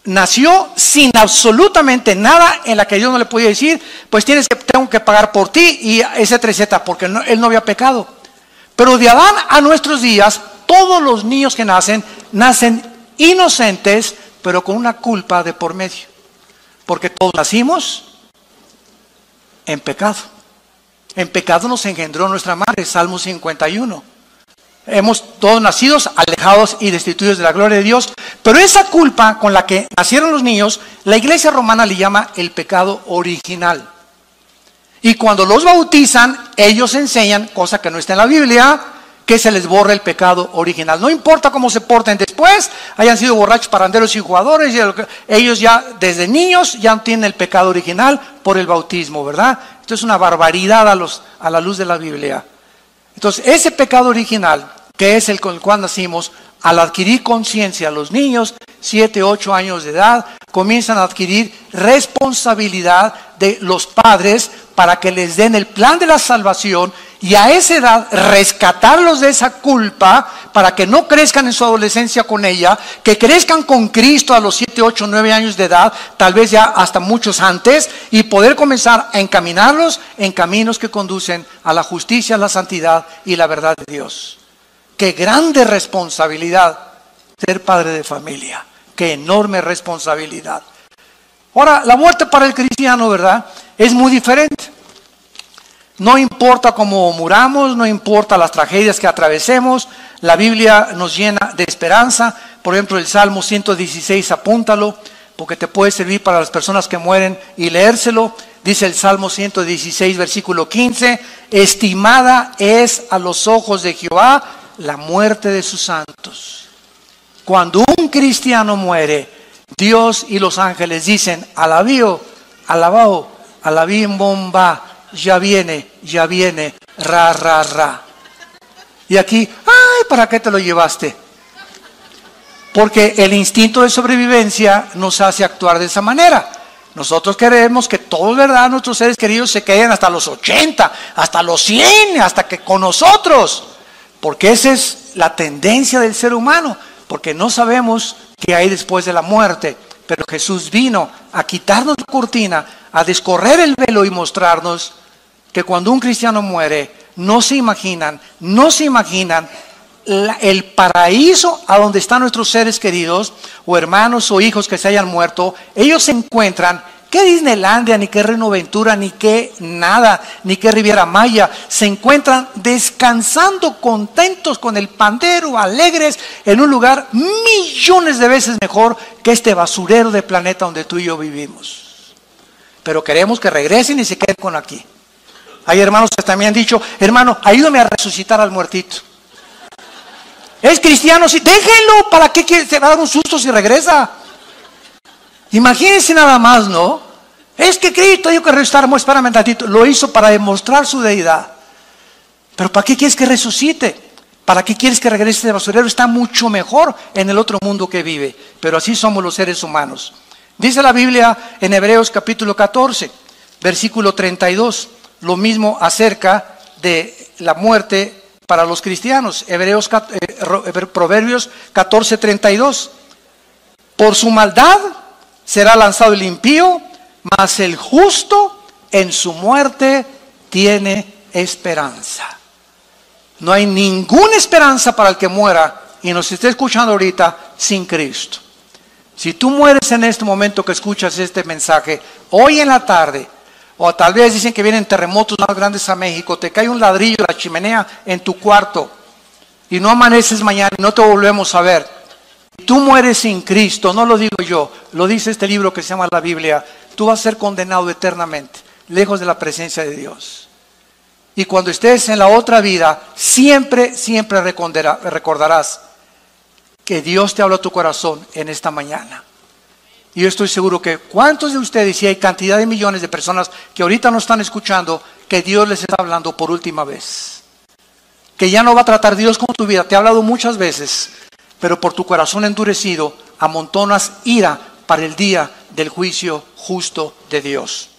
Nació sin absolutamente nada en la que Dios no le podía decir, pues tengo que pagar por ti y etcétera, etcétera, porque él no había pecado. Pero de Adán a nuestros días, todos los niños que nacen inocentes, pero con una culpa de por medio. Porque todos nacimos en pecado. En pecado nos engendró nuestra madre, Salmo 51. Hemos todos nacidos alejados y destituidos de la gloria de Dios. Pero esa culpa con la que nacieron los niños, la Iglesia romana le llama el pecado original. Y cuando los bautizan, ellos enseñan, cosa que no está en la Biblia, que se les borra el pecado original. No importa cómo se porten después, hayan sido borrachos, paranderos y jugadores, ellos ya desde niños ya tienen el pecado original por el bautismo, ¿verdad? Esto es una barbaridad a la luz de la Biblia. Entonces, ese pecado original, que es el con el cual nacimos, al adquirir conciencia, los niños, 7, 8 años de edad, comienzan a adquirir responsabilidad de los padres para que les den el plan de la salvación, y a esa edad rescatarlos de esa culpa para que no crezcan en su adolescencia con ella, que crezcan con Cristo a los 7, 8, 9 años de edad, tal vez ya hasta muchos antes, y poder comenzar a encaminarlos en caminos que conducen a la justicia, la santidad y la verdad de Dios. Qué grande responsabilidad ser padre de familia, qué enorme responsabilidad. Ahora, la muerte para el cristiano, ¿verdad?, es muy diferente. No importa cómo muramos, no importa las tragedias que atravesemos, la Biblia nos llena de esperanza. Por ejemplo, el Salmo 116, apúntalo, porque te puede servir para las personas que mueren y leérselo. Dice el Salmo 116, versículo 15, estimada es a los ojos de Jehová la muerte de sus santos. Cuando un cristiano muere, Dios y los ángeles dicen, alabío, alabao, alabim bomba, ya viene, ra, ra, ra. Y aquí, ay, ¿para qué te lo llevaste? Porque el instinto de sobrevivencia nos hace actuar de esa manera. Nosotros queremos que todos, ¿verdad?, nuestros seres queridos se queden hasta los 80, hasta los 100, hasta que con nosotros. Porque esa es la tendencia del ser humano. Porque no sabemos qué hay después de la muerte. Pero Jesús vino a quitarnos la cortina, a descorrer el velo y mostrarnos que cuando un cristiano muere, no se imaginan el paraíso a donde están nuestros seres queridos, o hermanos o hijos que se hayan muerto. Ellos se encuentran, qué Disneylandia, ni qué Reno Ventura, ni qué nada, ni qué Riviera Maya, se encuentran descansando, contentos, con el pandero, alegres, en un lugar millones de veces mejor que este basurero de planeta donde tú y yo vivimos. Pero queremos que regresen y se queden con aquí. Hay hermanos que también han dicho, hermano, ayúdame a resucitar al muertito. Es cristiano, sí, déjenlo, ¿para qué se va a dar un susto si regresa? Imagínense nada más, ¿no? Es que Cristo dijo que resucitar, espérame un ratito, lo hizo para demostrar su deidad. Pero ¿para qué quieres que resucite? ¿Para qué quieres que regrese de basurero? Está mucho mejor en el otro mundo que vive. Pero así somos los seres humanos. Dice la Biblia en Hebreos capítulo 14, versículo 32, lo mismo acerca de la muerte para los cristianos. Proverbios 14, 32. Por su maldad será lanzado el impío, mas el justo en su muerte tiene esperanza. No hay ninguna esperanza para el que muera y nos esté escuchando ahorita sin Cristo. Si tú mueres en este momento que escuchas este mensaje, hoy en la tarde, o tal vez dicen que vienen terremotos más grandes a México, te cae un ladrillo de la chimenea en tu cuarto y no amaneces mañana y no te volvemos a ver. Si tú mueres sin Cristo, no lo digo yo, lo dice este libro que se llama la Biblia, tú vas a ser condenado eternamente, lejos de la presencia de Dios. Y cuando estés en la otra vida, siempre recordarás que Dios te habló a tu corazón en esta mañana. Y yo estoy seguro que cuántos de ustedes, y hay cantidad de millones de personas que ahorita no están escuchando, que Dios les está hablando por última vez. Que ya no va a tratar Dios con tu vida, te ha hablado muchas veces, pero por tu corazón endurecido amontonas ira para el día del juicio justo de Dios.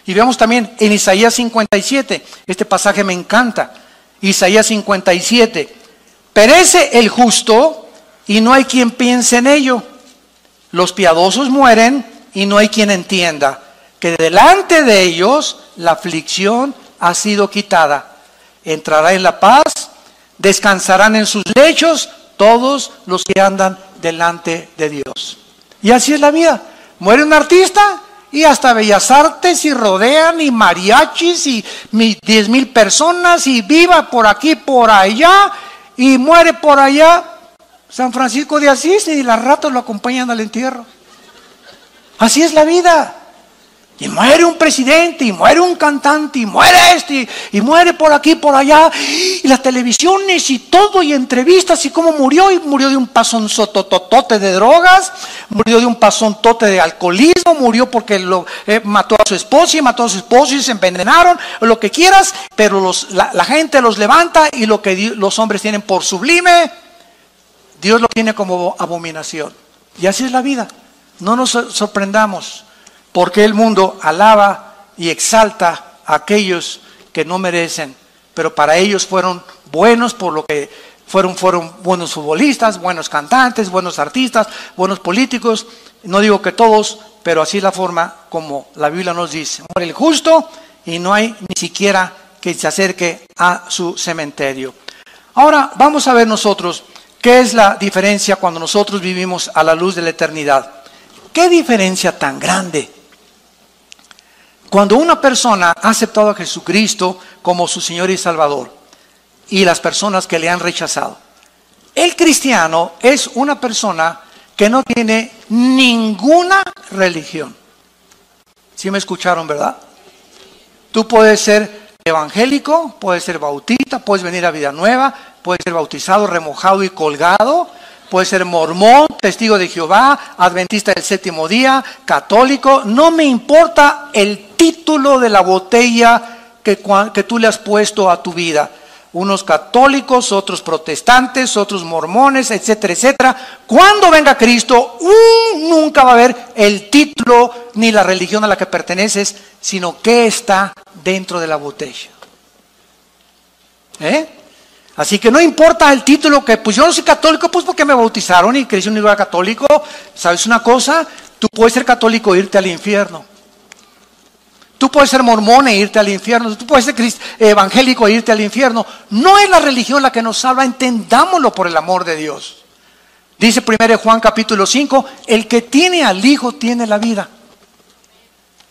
Y vemos también en Isaías 57, este pasaje me encanta, Isaías 57, perece el justo y no hay quien piense en ello. Los piadosos mueren y no hay quien entienda que delante de ellos la aflicción ha sido quitada. Entrará en la paz, descansarán en sus lechos todos los que andan delante de Dios. Y así es la vida. Muere un artista y hasta Bellas Artes y rodean y mariachis y 10,000 personas y viva por aquí, por allá, y muere por allá San Francisco de Asís y las ratas lo acompañan al entierro. Así es la vida. Y muere un presidente, y muere un cantante, y muere este, y muere por aquí, por allá, y las televisiones y todo, y entrevistas, y cómo murió, y murió de un pasonzototote de drogas, murió de un pasontote de alcoholismo, murió porque mató a su esposa, y se envenenaron, o lo que quieras, pero la gente los levanta, y lo que los hombres tienen por sublime, Dios lo tiene como abominación. Y así es la vida. No nos sorprendamos. Porque el mundo alaba y exalta a aquellos que no merecen, pero para ellos fueron buenos por lo que fueron buenos futbolistas, buenos cantantes, buenos artistas, buenos políticos. No digo que todos, pero así es la forma como la Biblia nos dice. Muere el justo y no hay ni siquiera que se acerque a su cementerio. Ahora vamos a ver nosotros qué es la diferencia cuando nosotros vivimos a la luz de la eternidad. ¿Qué diferencia tan grande? Cuando una persona ha aceptado a Jesucristo como su Señor y Salvador, y las personas que le han rechazado, el cristiano es una persona que no tiene ninguna religión. ¿Sí me escucharon, verdad? Tú puedes ser evangélico, puedes ser bautista, puedes venir a Vida Nueva, puedes ser bautizado, remojado y colgado, puedes ser mormón, testigo de Jehová, adventista del séptimo día, católico. No me importa el título de la botella que tú le has puesto a tu vida. Unos católicos, otros protestantes, otros mormones, etcétera, etcétera. Cuando venga Cristo, nunca va a haber el título ni la religión a la que perteneces, sino qué está dentro de la botella. Así que no importa el título, que pues yo no soy católico, pues porque me bautizaron y crecí en un lugar católico. ¿Sabes una cosa? Tú puedes ser católico e irte al infierno. Tú puedes ser mormón e irte al infierno. Tú puedes ser evangélico e irte al infierno. No es la religión la que nos salva, entendámoslo por el amor de Dios. Dice 1 Juan capítulo 5, el que tiene al Hijo tiene la vida.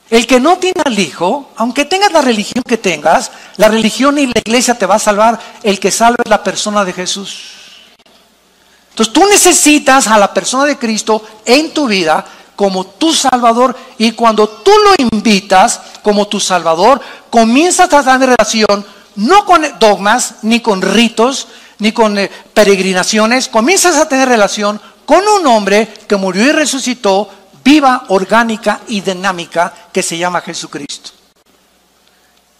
El que no tiene al Hijo, aunque tengas la religión que tengas, la religión y la iglesia te va a salvar. El que salva es la persona de Jesús. Entonces tú necesitas a la persona de Cristo en tu vida como tu Salvador, y cuando tú lo invitas como tu Salvador, comienzas a tener relación no con dogmas, ni con ritos, ni con peregrinaciones. Comienzas a tener relación con un hombre que murió y resucitó, viva, orgánica y dinámica, que se llama Jesucristo.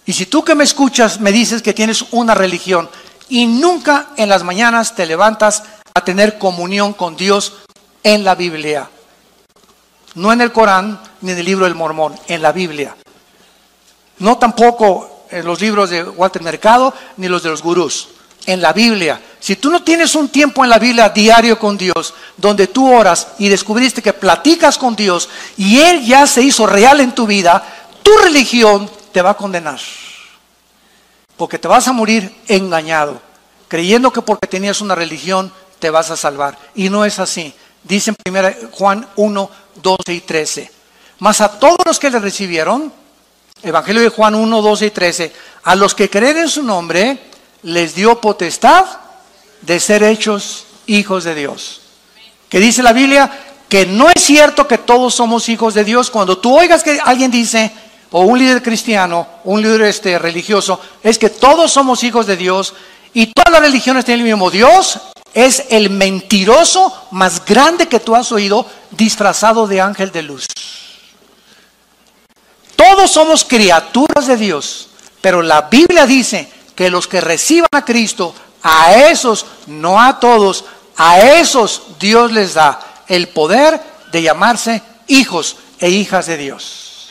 Y si tú que me escuchas me dices que tienes una religión y nunca en las mañanas te levantas a tener comunión con Dios en la Biblia, no en el Corán ni en el libro del Mormón, en la Biblia, no tampoco en los libros de Walter Mercado ni los de los gurús, en la Biblia. Si tú no tienes un tiempo en la Biblia diario con Dios, donde tú oras y descubriste que platicas con Dios y Él ya se hizo real en tu vida, tu religión te va a condenar, porque te vas a morir engañado, creyendo que porque tenías una religión te vas a salvar, y no es así. Dice en 1 Juan 1, 12 y 13, mas a todos los que le recibieron, Evangelio de Juan 1, 12 y 13, a los que creen en su nombre, les dio potestad de ser hechos hijos de Dios. Que dice la Biblia que no es cierto que todos somos hijos de Dios. Cuando tú oigas que alguien dice, o un líder cristiano, un líder religioso, es que todos somos hijos de Dios y todas las religiones tienen el mismo Dios, es el mentiroso más grande que tú has oído, disfrazado de ángel de luz. Todos somos criaturas de Dios, pero la Biblia dice que los que reciban a Cristo, a esos, no a todos, a esos Dios les da el poder de llamarse hijos e hijas de Dios.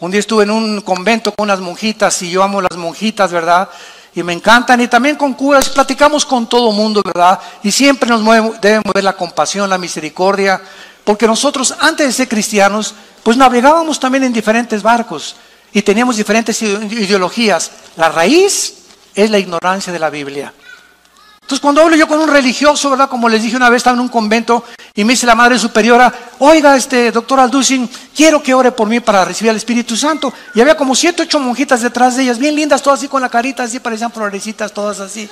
Un día estuve en un convento con unas monjitas, y yo amo las monjitas, ¿verdad? Y me encantan, y también con curas, platicamos con todo mundo, ¿verdad? Y siempre nos debe mover la compasión, la misericordia, porque nosotros antes de ser cristianos, pues navegábamos también en diferentes barcos y teníamos diferentes ideologías. La raíz es la ignorancia de la Biblia. Entonces cuando hablo yo con un religioso, ¿verdad? Como les dije una vez, estaba en un convento y me dice la Madre Superiora, oiga, doctor Alducin, quiero que ore por mí para recibir al Espíritu Santo. Y había como 7, 8 monjitas detrás de ellas, bien lindas, todas así con la carita, así parecían florecitas, todas así.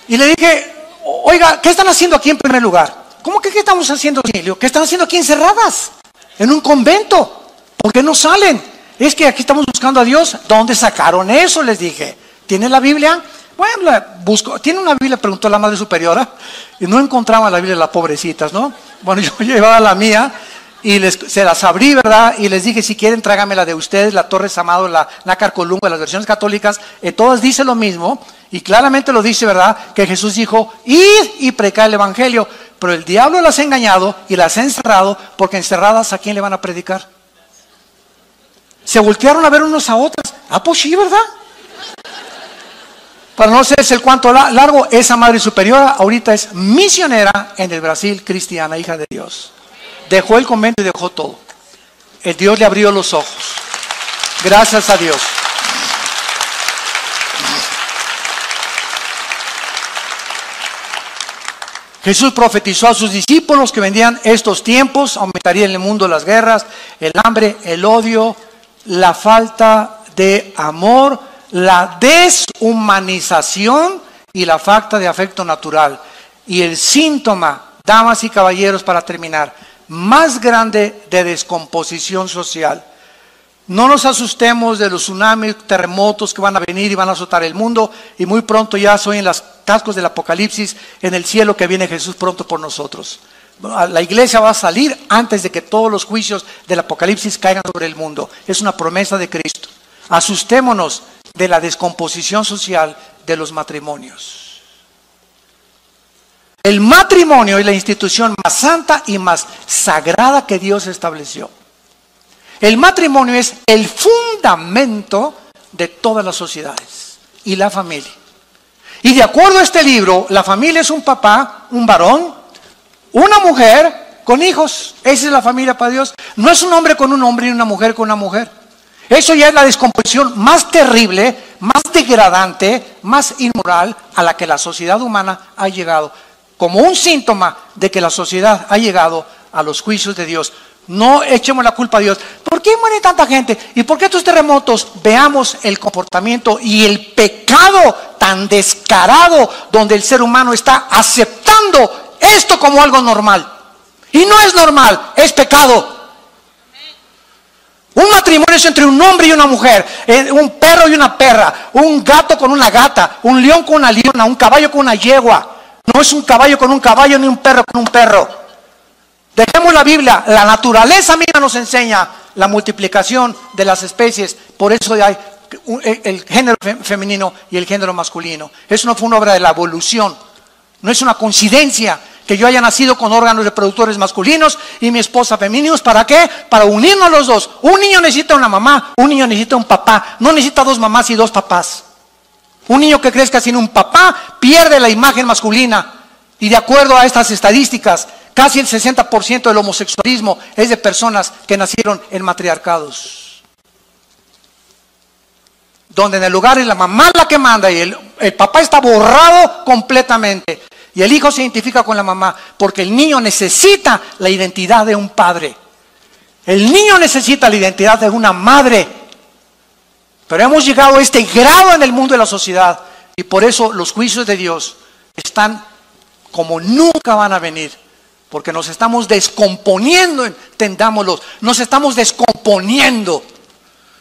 Y le dije, oiga, ¿qué están haciendo aquí en primer lugar? ¿Cómo que qué estamos haciendo aquí? Le digo, ¿qué están haciendo aquí encerradas? En un convento. ¿Por qué no salen? Es que aquí estamos buscando a Dios. ¿Dónde sacaron eso? Les dije. ¿Tiene la Biblia? Bueno, la busco. ¿Tiene una Biblia? Preguntó la Madre Superiora. Y no encontraba la Biblia de las pobrecitas, ¿no? Bueno, yo llevaba la mía y se las abrí, ¿verdad? Y les dije, si quieren, tráigame la de ustedes, la Torres Amado, la Nácar Columba, las versiones católicas. Todas dicen lo mismo. Y claramente lo dice, ¿verdad? Que Jesús dijo, id y predicad el Evangelio. Pero el diablo las ha engañado y las ha encerrado, porque encerradas, ¿a quién le van a predicar? Se voltearon a ver unos a otras. Ah, pues sí, ¿verdad? Para no ser el cuanto largo, esa Madre Superiora ahorita es misionera en el Brasil, cristiana, hija de Dios. Dejó el convento y dejó todo. El Dios le abrió los ojos. Gracias a Dios. Jesús profetizó a sus discípulos que vendrían estos tiempos, aumentaría en el mundo las guerras, el hambre, el odio, la falta de amor, la deshumanización y la falta de afecto natural. Y el síntoma, damas y caballeros, para terminar, más grande de descomposición social. No nos asustemos de los tsunamis, terremotos que van a venir y van a azotar el mundo, y muy pronto ya soy en los cascos del Apocalipsis, en el cielo, que viene Jesús pronto por nosotros. La iglesia va a salir antes de que todos los juicios del Apocalipsis caigan sobre el mundo. Es una promesa de Cristo. Asustémonos de la descomposición social de los matrimonios. El matrimonio es la institución más santa y más sagrada que Dios estableció. El matrimonio es el fundamento de todas las sociedades y la familia. Y de acuerdo a este libro, la familia es un papá, un varón, una mujer con hijos. Esa es la familia para Dios. No es un hombre con un hombre y una mujer con una mujer. Eso ya es la descomposición más terrible, más degradante, más inmoral a la que la sociedad humana ha llegado. Como un síntoma de que la sociedad ha llegado a los juicios de Dios. No echemos la culpa a Dios. ¿Por qué muere tanta gente? ¿Y por qué estos terremotos? Veamos el comportamiento y el pecado tan descarado donde el ser humano está aceptando esto como algo normal. Y no es normal, es pecado. Un matrimonio es entre un hombre y una mujer, un perro y una perra, un gato con una gata, un león con una leona, un caballo con una yegua. No es un caballo con un caballo ni un perro con un perro. Dejemos la Biblia, la naturaleza misma nos enseña la multiplicación de las especies, por eso hay el género femenino y el género masculino. Eso no fue una obra de la evolución, no es una coincidencia que yo haya nacido con órganos reproductores masculinos y mi esposa femeninos. ¿Para qué? Para unirnos los dos. Un niño necesita una mamá, un niño necesita un papá, no necesita dos mamás y dos papás. Un niño que crezca sin un papá pierde la imagen masculina, y de acuerdo a estas estadísticas, casi el 60% del homosexualismo es de personas que nacieron en matriarcados. Donde en el lugar es la mamá la que manda y el papá está borrado completamente. Y el hijo se identifica con la mamá porque el niño necesita la identidad de un padre. El niño necesita la identidad de una madre. Pero hemos llegado a este grado en el mundo de la sociedad y por eso los juicios de Dios están como nunca van a venir. Porque nos estamos descomponiendo, entendámoslo, nos estamos descomponiendo.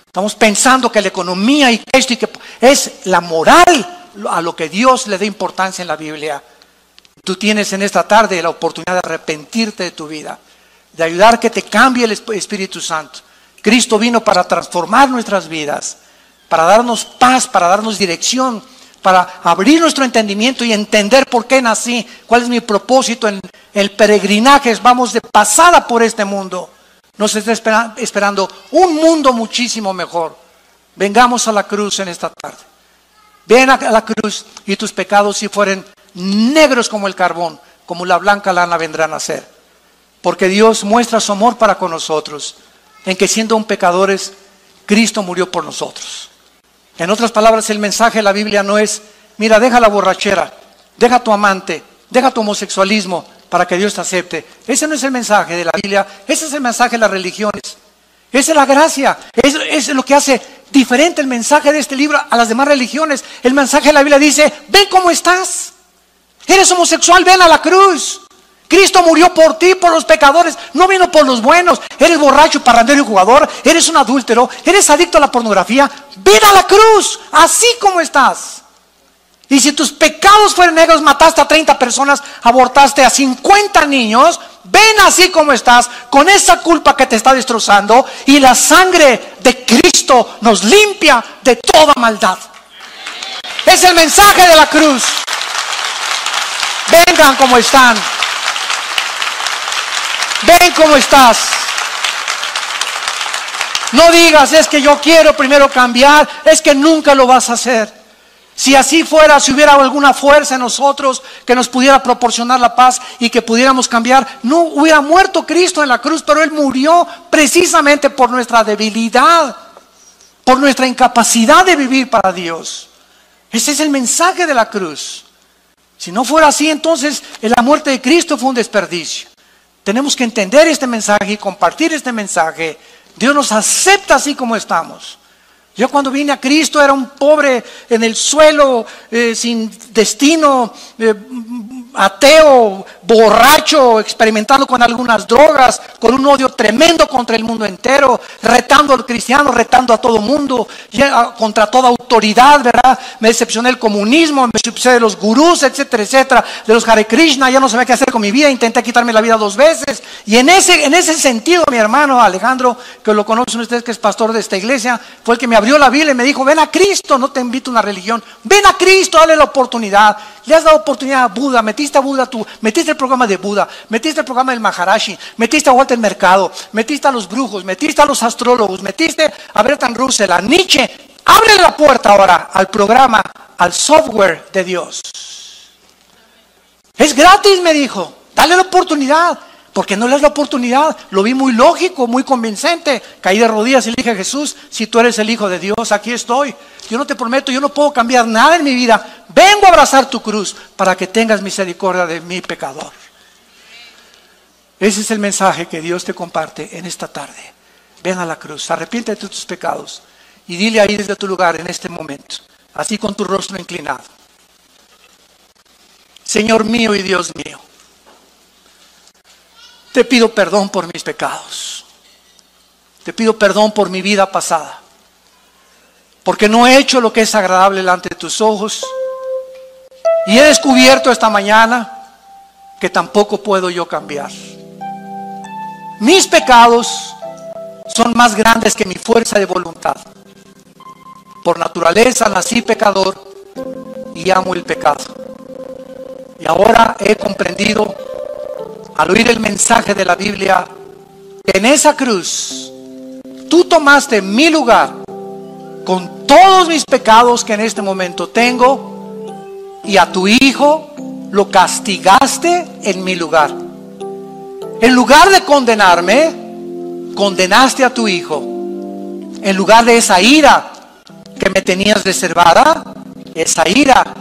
Estamos pensando que la economía y esto y que es la moral a lo que Dios le da importancia en la Biblia. Tú tienes en esta tarde la oportunidad de arrepentirte de tu vida, de ayudar que te cambie el Espíritu Santo. Cristo vino para transformar nuestras vidas, para darnos paz, para darnos dirección, para abrir nuestro entendimiento y entender por qué nací, cuál es mi propósito en el peregrinaje. Vamos de pasada por este mundo. Nos está esperando un mundo muchísimo mejor. Vengamos a la cruz en esta tarde. Ven a la cruz y tus pecados, si fueren negros como el carbón, como la blanca lana, vendrán a ser. Porque Dios muestra su amor para con nosotros, en que siendo un pecadores, Cristo murió por nosotros. En otras palabras, el mensaje de la Biblia no es: mira, deja la borrachera, deja tu amante, deja tu homosexualismo para que Dios te acepte. Ese no es el mensaje de la Biblia, ese es el mensaje de las religiones. Esa es la gracia, es lo que hace diferente el mensaje de este libro a las demás religiones. El mensaje de la Biblia dice: ven cómo estás, eres homosexual, ven a la cruz. Cristo murió por ti, por los pecadores, no vino por los buenos. Eres borracho, parrandero y jugador, eres un adúltero, eres adicto a la pornografía, ven a la cruz, así como estás. Y si tus pecados fueron negros, mataste a 30 personas, abortaste a 50 niños, ven así como estás, con esa culpa que te está destrozando, y la sangre de Cristo nos limpia de toda maldad. Es el mensaje de la cruz. Vengan como están. Ven cómo estás. No digas: es que yo quiero primero cambiar. Es que nunca lo vas a hacer. Si así fuera, si hubiera alguna fuerza en nosotros que nos pudiera proporcionar la paz y que pudiéramos cambiar, no hubiera muerto Cristo en la cruz. Pero Él murió precisamente por nuestra debilidad, por nuestra incapacidad de vivir para Dios. Ese es el mensaje de la cruz. Si no fuera así, entonces la muerte de Cristo fue un desperdicio. Tenemos que entender este mensaje y compartir este mensaje. Dios nos acepta así como estamos. Yo cuando vine a Cristo era un pobre en el suelo, sin destino, ateo, borracho, experimentando con algunas drogas, con un odio tremendo contra el mundo entero, retando al cristiano, retando a todo mundo, contra toda autoridad, ¿verdad? Me decepcioné del comunismo, me decepcioné de los gurús, etcétera, etcétera, de los Hare Krishna, ya no sabía qué hacer con mi vida, intenté quitarme la vida 2 veces. Y en ese sentido, mi hermano Alejandro, que lo conocen ustedes, que es pastor de esta iglesia, fue el que me abrió la Biblia y me dijo: ven a Cristo, no te invito a una religión, ven a Cristo, dale la oportunidad. Le has dado oportunidad a Buda, metiste a Buda tú, metiste el programa de Buda, metiste el programa del Maharashi, metiste a Walter Mercado, metiste a los brujos, metiste a los astrólogos, metiste a Bertrand Russell, a Nietzsche. Abre la puerta ahora al programa, al software de Dios. Es gratis, me dijo, dale la oportunidad. ¿Por qué no le das la oportunidad? Lo vi muy lógico, muy convincente. Caí de rodillas y le dije: Jesús, si tú eres el Hijo de Dios, aquí estoy. Yo no te prometo, yo no puedo cambiar nada en mi vida. Vengo a abrazar tu cruz para que tengas misericordia de mi pecador. Ese es el mensaje que Dios te comparte en esta tarde. Ven a la cruz, arrepiéntete de tus pecados y dile ahí desde tu lugar en este momento, así con tu rostro inclinado: Señor mío y Dios mío, te pido perdón por mis pecados. Te pido perdón por mi vida pasada, porque no he hecho lo que es agradable delante de tus ojos. Y he descubierto esta mañana que tampoco puedo yo cambiar. Mis pecados son más grandes que mi fuerza de voluntad. Por naturaleza nací pecador y amo el pecado. Y ahora he comprendido, al oír el mensaje de la Biblia, que en esa cruz tú tomaste mi lugar con todos mis pecados que en este momento tengo, y a tu Hijo lo castigaste en mi lugar. En lugar de condenarme, condenaste a tu Hijo. En lugar de esa ira que me tenías reservada, esa ira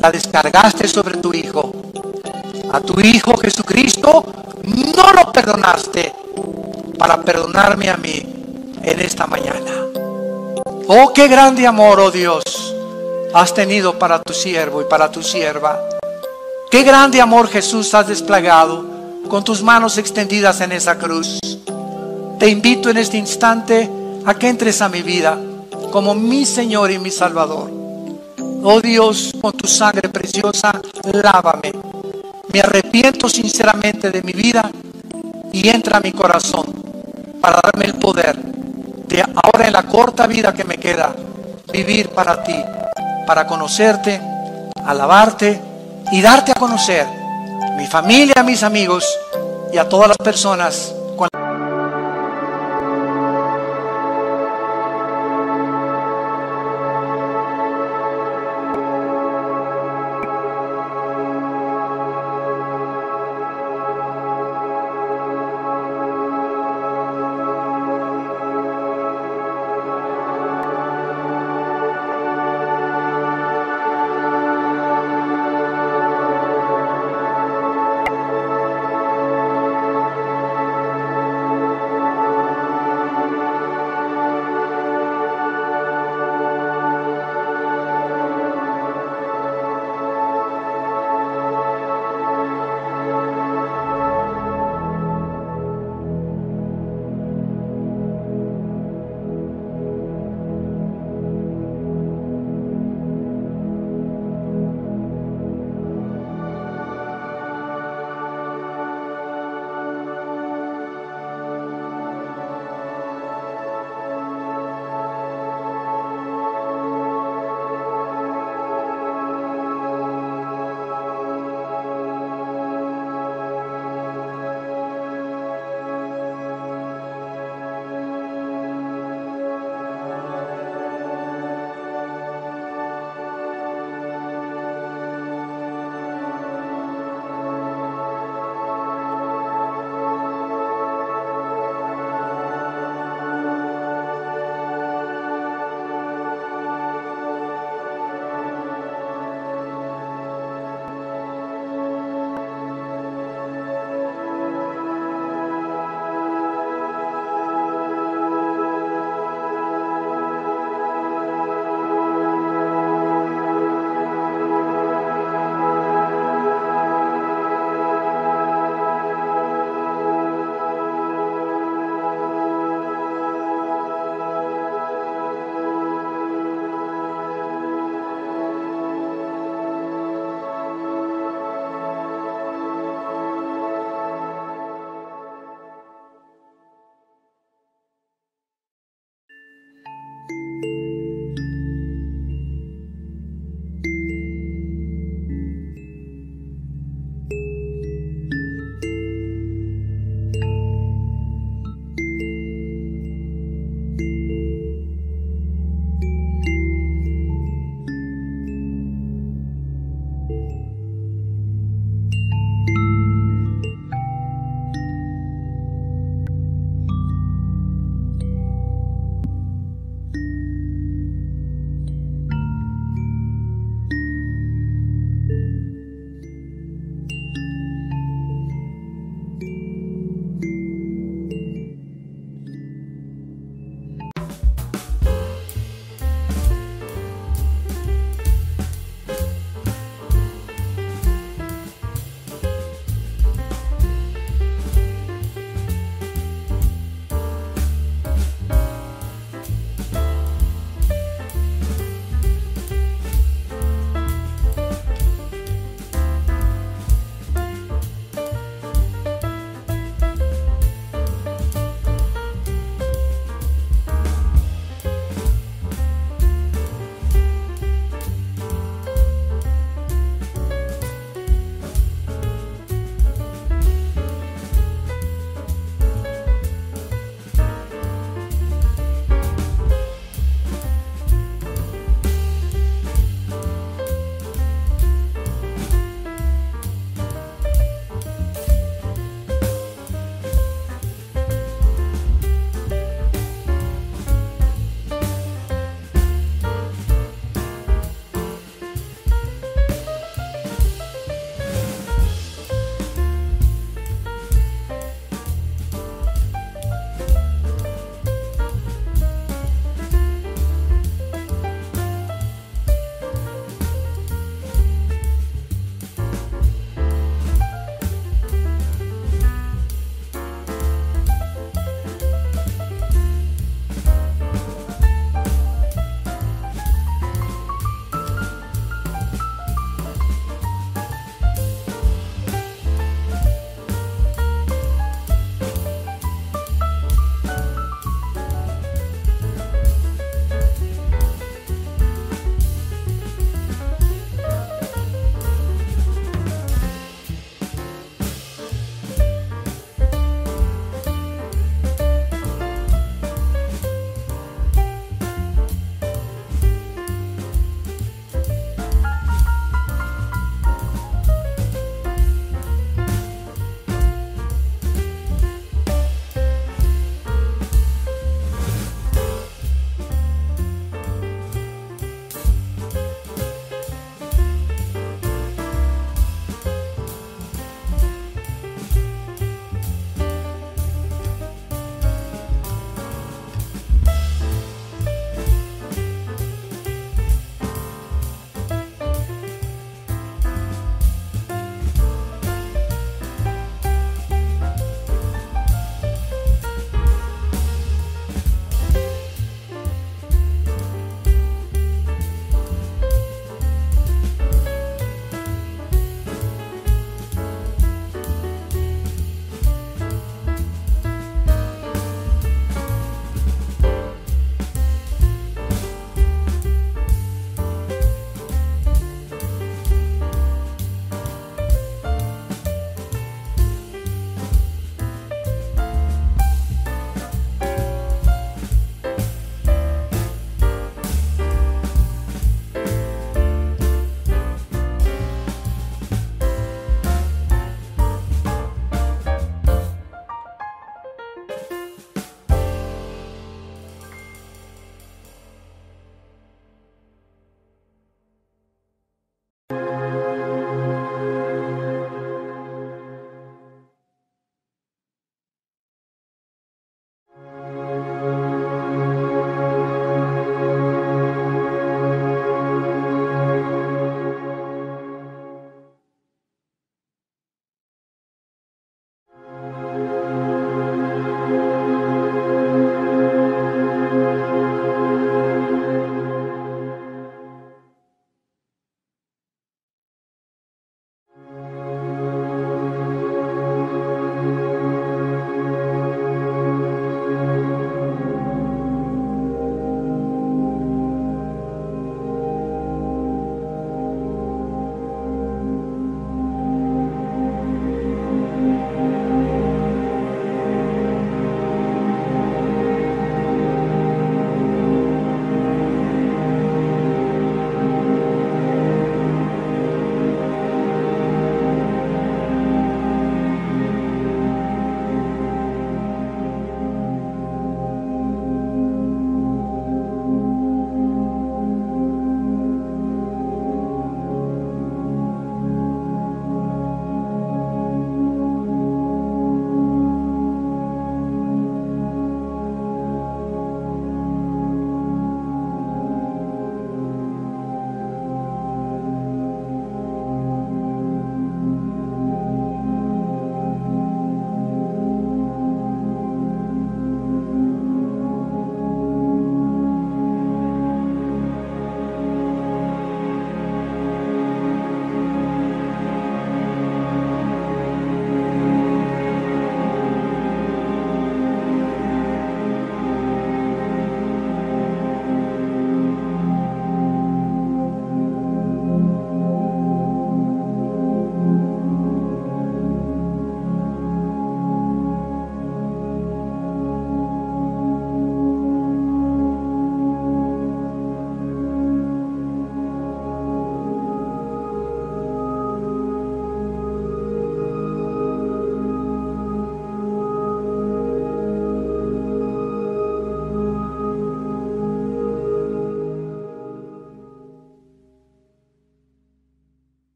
la descargaste sobre tu Hijo. A tu Hijo Jesucristo no lo perdonaste para perdonarme a mí en esta mañana. Oh, qué grande amor, oh Dios, has tenido para tu siervo y para tu sierva. Qué grande amor, Jesús, has desplegado con tus manos extendidas en esa cruz. Te invito en este instante a que entres a mi vida como mi Señor y mi Salvador. Oh Dios, con tu sangre preciosa, lávame. Me arrepiento sinceramente de mi vida y entra a mi corazón para darme el poder de ahora, en la corta vida que me queda, vivir para ti, para conocerte, alabarte y darte a conocer mi familia, mis amigos y a todas las personas